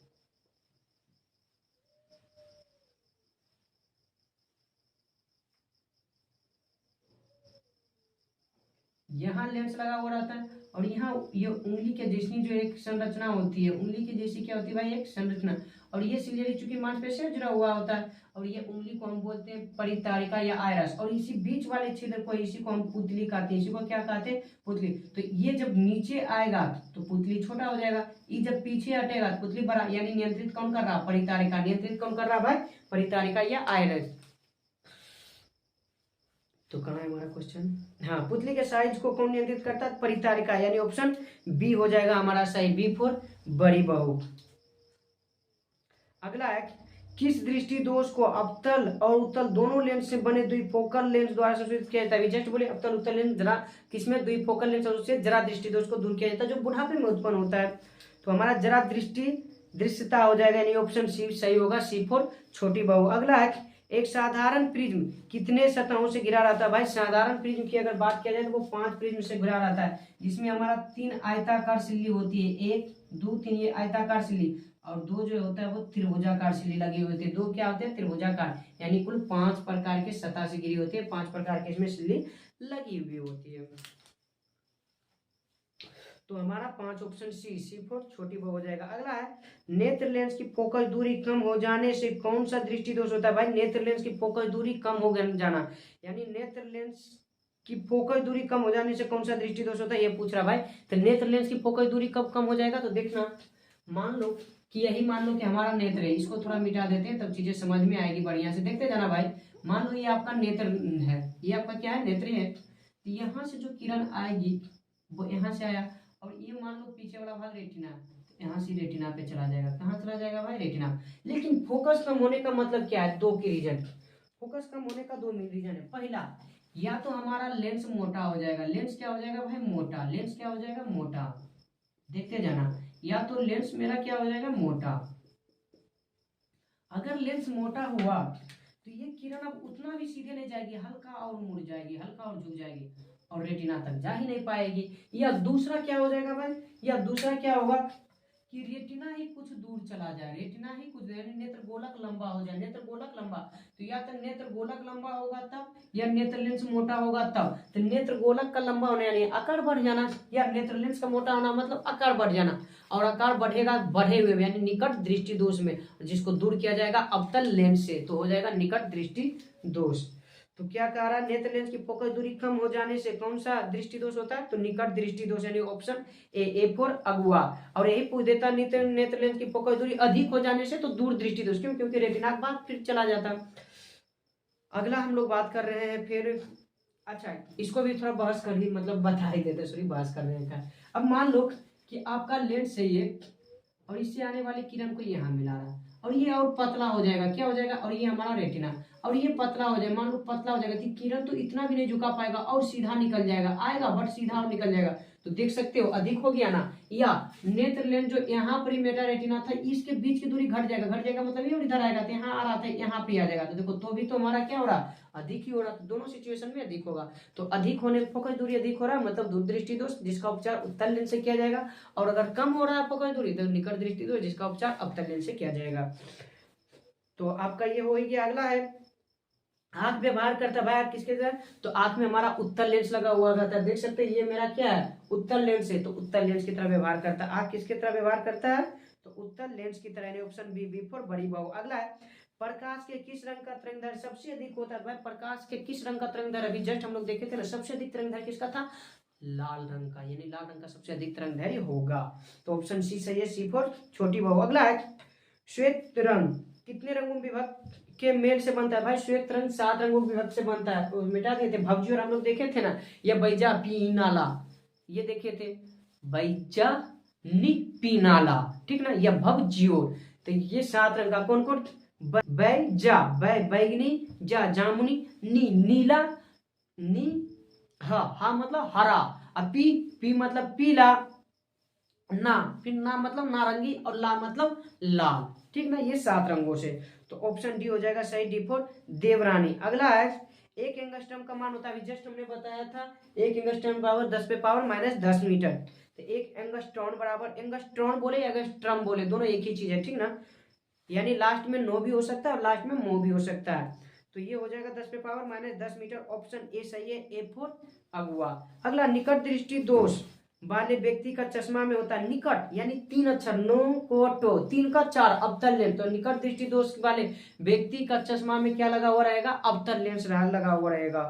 यहाँ लेंस लगा हुआ रहता है, और यहाँ ये उंगली के जैसी जो एक संरचना होती है, उंगली की जैसी क्या होती है भाई, एक संरचना, और ये सिलियरी चूंकि मांसपेशी से जुड़ा हुआ होता है, और ये उंगली को हम बोलते हैं परितारिका या आयरस, और इसी बीच वाले छिद्र को, इसी को हम पुतली कहते हैं, इसी को क्या कहते हैं, पुतली। तो ये जब नीचे आएगा तो पुतली छोटा हो जाएगा, ये जब पीछे हटेगा तो पुतली बड़ा, यानी नियंत्रित कौन कर रहा, परितारिका, नियंत्रित कौन कर रहा भाई, परितारिका या आयरस। तो कहाँ है हमारा क्वेश्चन, हाँ, पुतली के साइज को कौन नियंत्रित करता है, परितारिका, यानी ऑप्शन बी हो जाएगा हमारा सही, B4 बड़ी बहू। अगला है किस दृष्टि दोष को अवतल और उत्तल दोनों लेंस से बने द्विफोकल लेंस द्वारा संशोधित किया जाता है। जस्ट बोले अवतल उत्तल लेंस जरा किसमें, द्विफोकल लेंस से जरा दृष्टि दोष को दूर किया जाता है जो बुढ़ापे में उत्पन्न होता है। तो हमारा जरा दृश्यता हो जाएगा, यानी ऑप्शन सी सही होगा, C4 छोटी बहू। अगला है एक साधारण प्रिज्म कितने सतहों से घिरा रहता है। भाई साधारण प्रिज्म की अगर बात किया जाए तो वो 5 प्रिज्म से घिरा रहता है, जिसमें हमारा 3 आयताकार सिल्ली होती है, 1 2 3 ये आयताकार सिल्ली, और 2 जो होता है वो त्रिभुजाकार सिल्ली लगी हुई होती है। 2 क्या होते हैं, त्रिभुजाकार, यानी कुल 5 प्रकार के सतह से घिरी होती है, 5 प्रकार के इसमें सिल्ली लगी हुई होती है। तो हमारा 5 ऑप्शन C4 छोटी बहू हो जाएगा। अगला है नेत्र लेंस की फोकस दूरी कम हो जाने से कौन सा दृष्टि दोष होता है। भाई नेत्र लेंस की फोकस दूरी कम हो जाना, यानी नेत्र लेंस की फोकस दूरी कम हो जाने से कौन सा दृष्टि दोष होता है, ये पूछ रहा भाई। तो नेत्र लेंस की फोकस दूरी कब कम हो जाएगा, तो देखना मान लो कि यही मान लो कि हमारा नेत्र है, इसको थोड़ा मिटा देते हैं तब चीजें समझ में आएगी बढ़िया से। देखते जाना भाई, मान लो ये आपका नेत्र है, ये आपका क्या है, नेत्र है। तो यहाँ से जो किरण आएगी वो यहाँ से आया, और ये मान लो पीछे वाला भाग रेटिना, यहाँ से रेटिना पे चला जाएगा। कहाँ चला जाएगा भाई, रेटिना। लेकिन फोकस कम होने का मतलब क्या है, दो के रीजन। फोकस कम होने का दो रीजन है। पहला, या तो हमारा लेंस मोटा हो जाएगा। लेंस क्या हो जाएगा भाई, मोटा। लेंस क्या हो जाएगा, मोटा। देखते जाना, या तो लेंस मेरा क्या हो जाएगा, मोटा। अगर लेंस मोटा हुआ तो ये किरण अब उतना भी सीधे नहीं जाएगी, हल्का और मुड़ जाएगी, हल्का और झुक जाएगी, और रेटिना तक जा ही नहीं पाएगी। या दूसरा क्या हो जाएगा भाई, या दूसरा क्या होगा कि रेटिना ही कुछ दूर चला जाए, रेटिना ही कुछ, यानी नेत्र गोलक लंबा हो जाए। नेत्र गोलक लंबा, तो या तो नेत्र गोलक लंबा होगा तब, या नेत्र लेंस मोटा होगा तब। तो नेत्र गोलक का लंबा होना यानी आकार बढ़ जाना, या नेत्र लेंस का मोटा होना मतलब आकार बढ़ जाना। और आकार बढ़ेगा बढ़े हुए यानी निकट दृष्टि दोष में, जिसको दूर किया जाएगा अवतल लेंस से, तो हो जाएगा निकट दृष्टि दोष। तो क्या कह रहा है, नेत्र लेंस की फोकस दूरी कम हो जाने से कौन सा दृष्टि दोष होता है, तो निकट दृष्टि दोष, यानी ऑप्शन ए फॉर अगुआ। और यही पूछ देता, नेत्र लेंस की फोकस दूरी अधिक हो जाने से तो दूर दृष्टि दोष, क्यों, क्योंकि रेटिना के बाद फिर चला जाता। अगला हम लोग बात कर रहे हैं फिर, अच्छा इसको भी थोड़ा बहस कर ही, मतलब बता ही देते, सॉरी बहस कर रहे हैं। अब मान लो कि आपका लेंस है ये, और इससे आने वाली किरण को यहाँ मिला रहा, और ये और पतला हो जाएगा, क्या हो जाएगा, और ये हमारा रेटिना, और ये पतला हो जाएगा। मान लो पतला हो जाएगा तो किरण तो इतना भी नहीं झुका पाएगा, और सीधा निकल जाएगा, आएगा बट सीधा और निकल जाएगा। तो देख सकते हो अधिक हो गया ना। या नेत्र लेंस जो यहाँ पर मेटा रेटिना था, इसके बीच की दूरी घट जाएगा मतलब ये इधर आएगा, तो यहाँ आ रहा था, यहाँ पे आ जाएगा। तो देखो तो भी तो हमारा क्या हो रहा, अधिक ही हो रहा। तो दोनों सिचुएशन में अधिक होगा। तो अधिक होने पर फोकस दूरी अधिक हो रहा है मतलब दूर दृष्टि दोष, जिसका उपचार उत्तल लेंस से किया जाएगा। और अगर कम हो रहा है फोकस दूरी तो निकट दृष्टि दोष, जिसका उपचार अवतल लेंस से किया जाएगा। तो आपका ये हो गया। अगला है आंख व्यवहार करता है भाई, आंख किसके साथ, तो आंख में हमारा उत्तल लेंस लगा हुआ रहता है। देख सकते हैं ये मेरा क्या है, उत्तल लेंस है, तो उत्तल लेंस की तरह व्यवहार करता है। आंख किसके तरह व्यवहार करता है, तो उत्तल लेंस की तरह, यानी ऑप्शन बी फॉर बड़ी बाहु। अगला है प्रकाश के किस रंग का तरंगदैर्घ्य सबसे अधिक होता है भाई, प्रकाश के किस रंग का तरंगदैर्घ्य, अभी जस्ट हम लोग देखे थे ना, सबसे अधिक तरंगदैर्घ्य किसका था, लाल रंग का, यानी लाल रंग का सबसे अधिक तरंगदैर्घ्य होगा। तो ऑप्शन सी सही है, सी फॉर छोटी बाहु। अगला है श्वेत रंग कितने रंगों विभक्त के मेल से बनता है भाई, श्वेत रंग 7 रंगों विभक्त से बनता है। मिटा दिए थे भवजी, और हम लोग देखे थे ना, ये बैजा पीनाला, ये देखे थे बैजा नी पीनाला, ठीक ना, या भवजियोर। तो ये 7 रंग का कौन कौन, बैजा बैगनी, जा जामुनी, नी नीला, नी हा मतलब हरा, और पी मतलब पीला, ना फिर ना मतलब नारंगी, और ला मतलब लाल, ठीक ना, ये 7 रंगों से। तो ऑप्शन डी हो जाएगा सही, डी फॉर देवरानी। अगला है एक एंगस्ट्रम का मान होता है, जस्ट हमने बताया था, एक एंगस्ट्रम बराबर 10 पे पावर -10 मीटर। तो एक एंगस्ट्रॉन बराबर, एंगस्ट्रॉन बोले एंगस्ट्रम बोले, दोनों एक ही चीज है, ठीक ना, यानी लास्ट में नो भी हो सकता है और लास्ट में मो भी हो सकता है। तो ये हो जाएगा 10 पे पावर -10 मीटर, ऑप्शन ए सही है, ए फॉर अगुआ। अगला निकट दृष्टि दोष वाले व्यक्ति का चश्मा में होता है निकट, यानी 3 अक्षर, नो कोटो, 3 का 4 अवतल लेंस। तो निकट दृष्टि दोष वाले व्यक्ति का चश्मा में क्या लगा हुआ रहेगा, अवतल लेंस लगा हुआ रहेगा,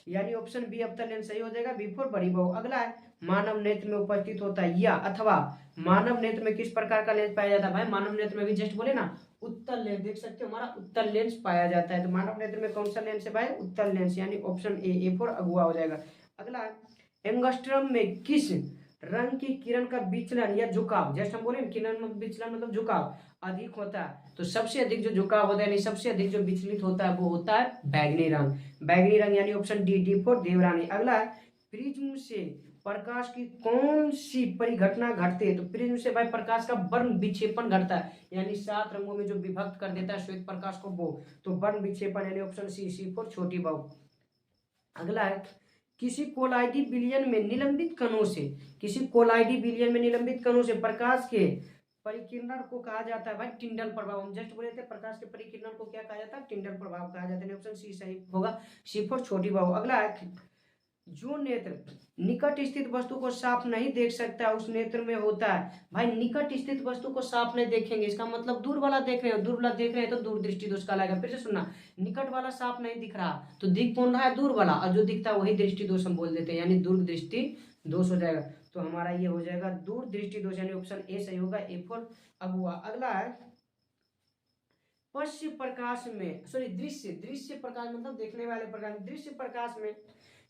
यानी ऑप्शन बी अवतल लेंस सही हो जाएगा, बी फॉर बड़ी बाहु। अगला है मानव नेत्र में उपस्थित होता है, या अथवा मानव नेत्र में किस प्रकार का लेंस पाया जाता है भाई, मानव नेत्र में भी जस्ट बोले ना उत्तल लेंस, देख सकते हो हमारा उत्तल लेंस पाया जाता है। तो मानव नेत्र में कौन सा लेंस है भाई, उत्तल लेंस, यानी ऑप्शन ए फॉर अगुआ हो जाएगा। अगला एंगस्ट्रम में किस रंग की किरण का विचलन या झुकाव, जैसे हम बोले किरण में विचलन मतलब झुकाव अधिक होता है, तो सबसे अधिक जो झुकाव होता है यानी सबसे अधिक जो विचलित होता है वो होता है बैगनी रंग, बैगनी रंग, यानी ऑप्शन डी फॉर देवरानी। अगला है प्रिज्म से प्रकाश की कौन सी परिघटना घटती है, तो प्रिज्म से भाई प्रकाश का वर्ण विक्षेपण घटता है, यानी 7 रंगों में जो विभक्त कर देता है श्वेत प्रकाश को वो, तो वर्ण विक्षेपण, यानी ऑप्शन सी फॉर छोटी बाहु। अगला है किसी कोलाइडी विलयन में निलंबित कणों से, किसी कोलाइडी विलयन में निलंबित कणों से प्रकाश के परिकिरण को कहा जाता है भाई टिंडल प्रभाव। हम जस्ट बोले थे प्रकाश के परिकिरण को क्या कहा जाता है, टिंडल प्रभाव कहा जाता है, ऑप्शन सी सही होगा, सी फॉर छोटी बाहु। अगला है जो नेत्र निकट स्थित वस्तु को साफ नहीं देख सकता उस नेत्र में होता है भाई, निकट स्थित वस्तु को साफ नहीं देखेंगे, इसका मतलब दूर वाला देख रहे हो, दूर वाला देख रहे हैं तो दूर दृष्टि दोष कहलाएगा। फिर से सुनना, निकट वाला साफ नहीं दिख रहा तो दिख कौन रहा है, दूर वाला, और जो दिखता है वही दृष्टि दोष हम बोल देते हैं, यानी दूर दृष्टि दोष हो जाएगा। तो हमारा ये हो जाएगा दूरदृष्टि दोष, यानी ऑप्शन ए सही होगा, A4 अब हुआ। अगला है पश्य प्रकाश में, सॉरी दृश्य, दृश्य प्रकाश मतलब देखने वाले प्रकाश, दृश्य प्रकाश में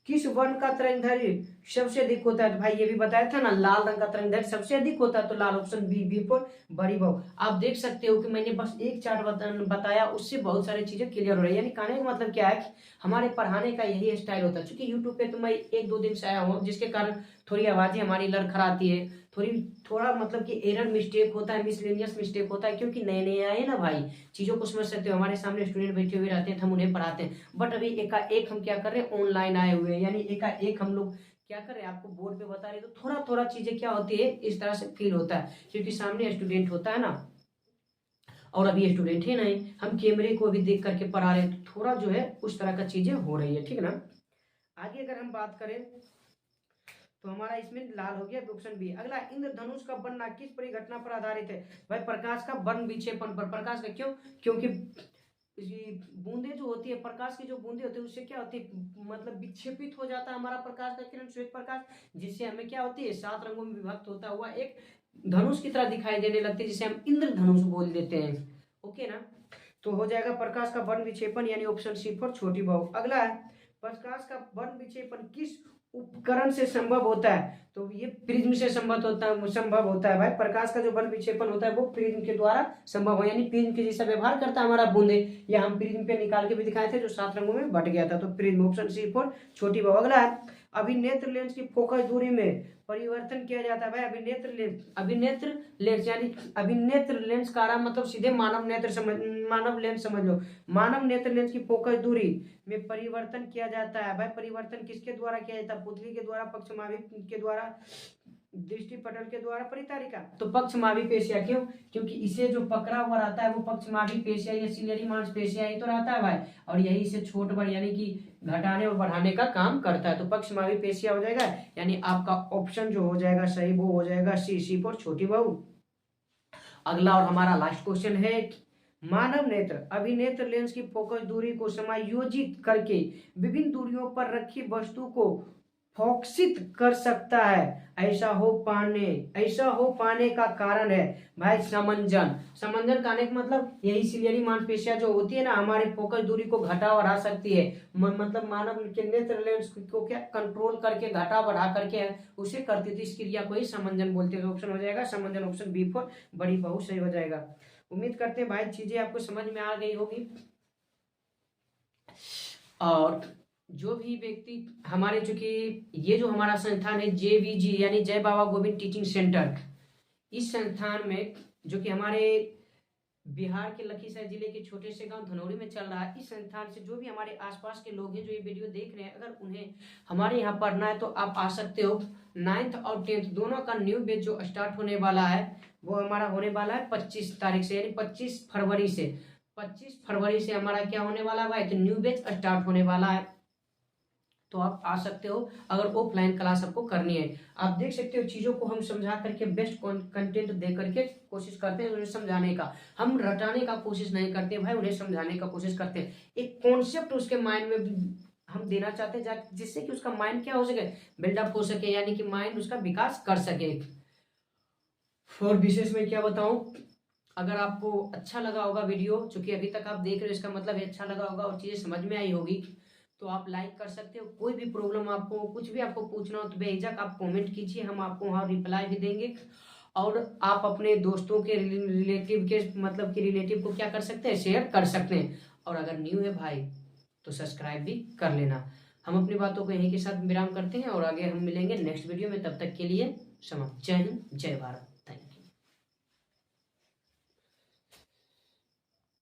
किस वर्ण का तरंगदैर्घ्य सबसे अधिक होता है? तो भाई ये भी बताया था ना, लाल रंग का तरंगदैर्घ्य सबसे अधिक होता है, तो लाल, ऑप्शन बी, B4 बड़ी बहू। आप देख सकते हो कि मैंने बस एक चार्ट बताया, उससे बहुत सारी चीजें क्लियर हो रही है। यानी कहने का मतलब क्या है कि हमारे पढ़ाने का यही स्टाइल होता है। क्योंकि यूट्यूब पे तो मैं 1-2 दिन से आया हूँ, जिसके कारण थोड़ी आवाजें हमारी लड़खड़ाती है, थोड़ा मतलब कि एरर मिस्टेक होता है, मिसलेनियस मिस्टेक होता है, क्योंकि नए नए आए ना भाई, चीजों को समझ सकते हो। हमारे सामने स्टूडेंट बैठे हुए रहते हैं तो हम उन्हें पढ़ाते हैं, बट अभी एकाएक हम क्या कर रहे हैं, ऑनलाइन आए हुए हैं, यानी एकाएक हम लोग क्या कर रहे हैं, आपको बोर्ड पे बता रहे हैं, तो थोड़ा थोड़ा चीजें क्या होती है, इस तरह से फील होता है, क्योंकि सामने स्टूडेंट होता है ना, और अभी स्टूडेंट ही नहीं, हम कैमरे को भी देख करके पढ़ा रहे हैं, तो थोड़ा जो है उस तरह का चीजें हो रही है, ठीक है ना। आगे अगर हम बात करें तो हमारा इसमें लाल हो गया, ऑप्शन बी। अगला, इंद्रधनुष का बनना किस परिघटना पर आधारित है? भाई प्रकाश का वर्ण विक्षेपण पर। प्रकाश का क्यों? क्योंकि बूंदे जो होती है, प्रकाश की जो बूंदे होती है, उससे क्या होती है, मतलब विक्षेपित हो जाता है हमारा प्रकाश का किरण, श्वेत प्रकाश, जिससे हमें क्या होती है, 7 रंगों में विभक्त होता हुआ एक धनुष की तरह दिखाई देने लगती है, जिसे हम इंद्रधनुष बोल देते हैं। ओके ना, तो हो जाएगा प्रकाश का वर्ण विक्षेपण, यानी ऑप्शन सी फॉर छोटी बहू। अगला है, प्रकाश का वर्ण विक्षेपण किस उपकरण से संभव होता है? तो ये प्रिज्म से संभव होता है भाई। प्रकाश का जो वर्ण विक्षेपण होता है वो प्रिज्म के द्वारा संभव हो, यानी प्रिज्म के जैसा व्यवहार करता है हमारा बूंदे। या हम प्रिज्म पे निकाल के भी दिखाए थे, जो 7 रंगों में बट गया था, तो प्रिज्म, ऑप्शन सी फॉर छोटी बहू। अगला है, अभिनेत्र लेंस की फोकस दूरी में परिवर्तन किया जाता है। भाई अभिनेत्र लेंस यानी अभिनेत्र लेंस का आराम मतलब सीधे मानव लेंस समझ लो। मानव नेत्र लेंस की फोकस दूरी में परिवर्तन किया जाता है। भाई परिवर्तन किसके द्वारा किया जाता है? पुतली के द्वारा, पक्षमावी के द्वारा, दृष्टि पटल के द्वारा, परितारिका। तो पक्षमावी पेशिया क्यों? क्योंकि इसे जो पकड़ा हुआ रहता है वो पक्षमावी पेशिया या सिलियरी मांसपेशिया ही तो रहता है भाई, और यही इसे छोट बड़ यानी कि घटाने और बढ़ाने का काम करता है। तो पक्षमावी पेशिया हो जाएगा, यानी आपका ऑप्शन जो हो जाएगा सही वो हो जाएगा सी फॉर छोटी बहू। अगला और हमारा लास्ट क्वेश्चन है, मानव नेत्र अभिनेत्र लेंस की फोकस दूरी को समायोजित करके विभिन्न दूरियों पर रखी वस्तु को फोकसित कर सकता है। ऐसा हो पाने का कारण है भाई समंजन। समंजन कहने का मतलब यही सिलियरी मांसपेशियां जो होती है ना, हमारी फोकस दूरी को घटा बढ़ा सकती है, मतलब मानव के नेत्र लेंस को क्या कंट्रोल करके घटा बढ़ा करके उसे करती थी, इस क्रिया को ही समंजन बोलते हैं। ऑप्शन हो जाएगा समंजन, ऑप्शन बी फॉर बड़ी बहू सही हो जाएगा। उम्मीद करते हैं भाई चीजें आपको समझ में आ गई होगी। और जो भी व्यक्ति हमारे, चूंकि ये जो हमारा संस्थान है JBG यानी जय बाबा गोविंद टीचिंग सेंटर, इस संस्थान में जो कि हमारे बिहार के लखीसराय जिले के छोटे से गांव धनौरी में चल रहा है, इस संस्थान से जो भी हमारे आसपास के लोग हैं जो ये वीडियो देख रहे हैं, अगर उन्हें हमारे यहाँ पढ़ना है तो आप आ सकते हो। 9th और 10th दोनों का न्यू बैच जो स्टार्ट होने वाला है वो हमारा होने वाला है 25 तारीख से, यानी 25 फरवरी से। 25 फरवरी से हमारा क्या होने वाला है भाई, तो न्यू बैच स्टार्ट होने वाला है, तो आप आ सकते हो अगर ऑफलाइन क्लास आपको करनी है। आप देख सकते हो चीज़ों को हम समझा करके बेस्ट कंटेंट दे करके कोशिश करते हैं उन्हें समझाने का। हम रटाने का कोशिश नहीं करते भाई, उन्हें समझाने का कोशिश करते हैं। एक कॉन्सेप्ट उसके माइंड में हम देना चाहते हैं जिससे कि उसका माइंड क्या हो सके, बिल्डअप हो सके, यानी कि माइंड उसका विकास कर सके। और विशेष में क्या बताऊं, अगर आपको अच्छा लगा होगा वीडियो, चूंकि अभी तक आप देख रहे हो इसका मतलब है अच्छा लगा होगा और चीज़ें समझ में आई होगी, तो आप लाइक कर सकते हो। कोई भी प्रॉब्लम आपको, कुछ भी आपको पूछना हो तो बेझिझक आप कमेंट कीजिए, हम आपको वहाँ रिप्लाई भी देंगे। और आप अपने दोस्तों के रिलेटिव के मतलब कि रिलेटिव को क्या कर सकते हैं, शेयर कर सकते हैं। और अगर न्यू है भाई तो सब्सक्राइब भी कर लेना। हम अपनी बातों को यहीं के साथ विराम करते हैं और आगे हम मिलेंगे नेक्स्ट वीडियो में, तब तक के लिए समाप्त। जय हिंद, जय भारत।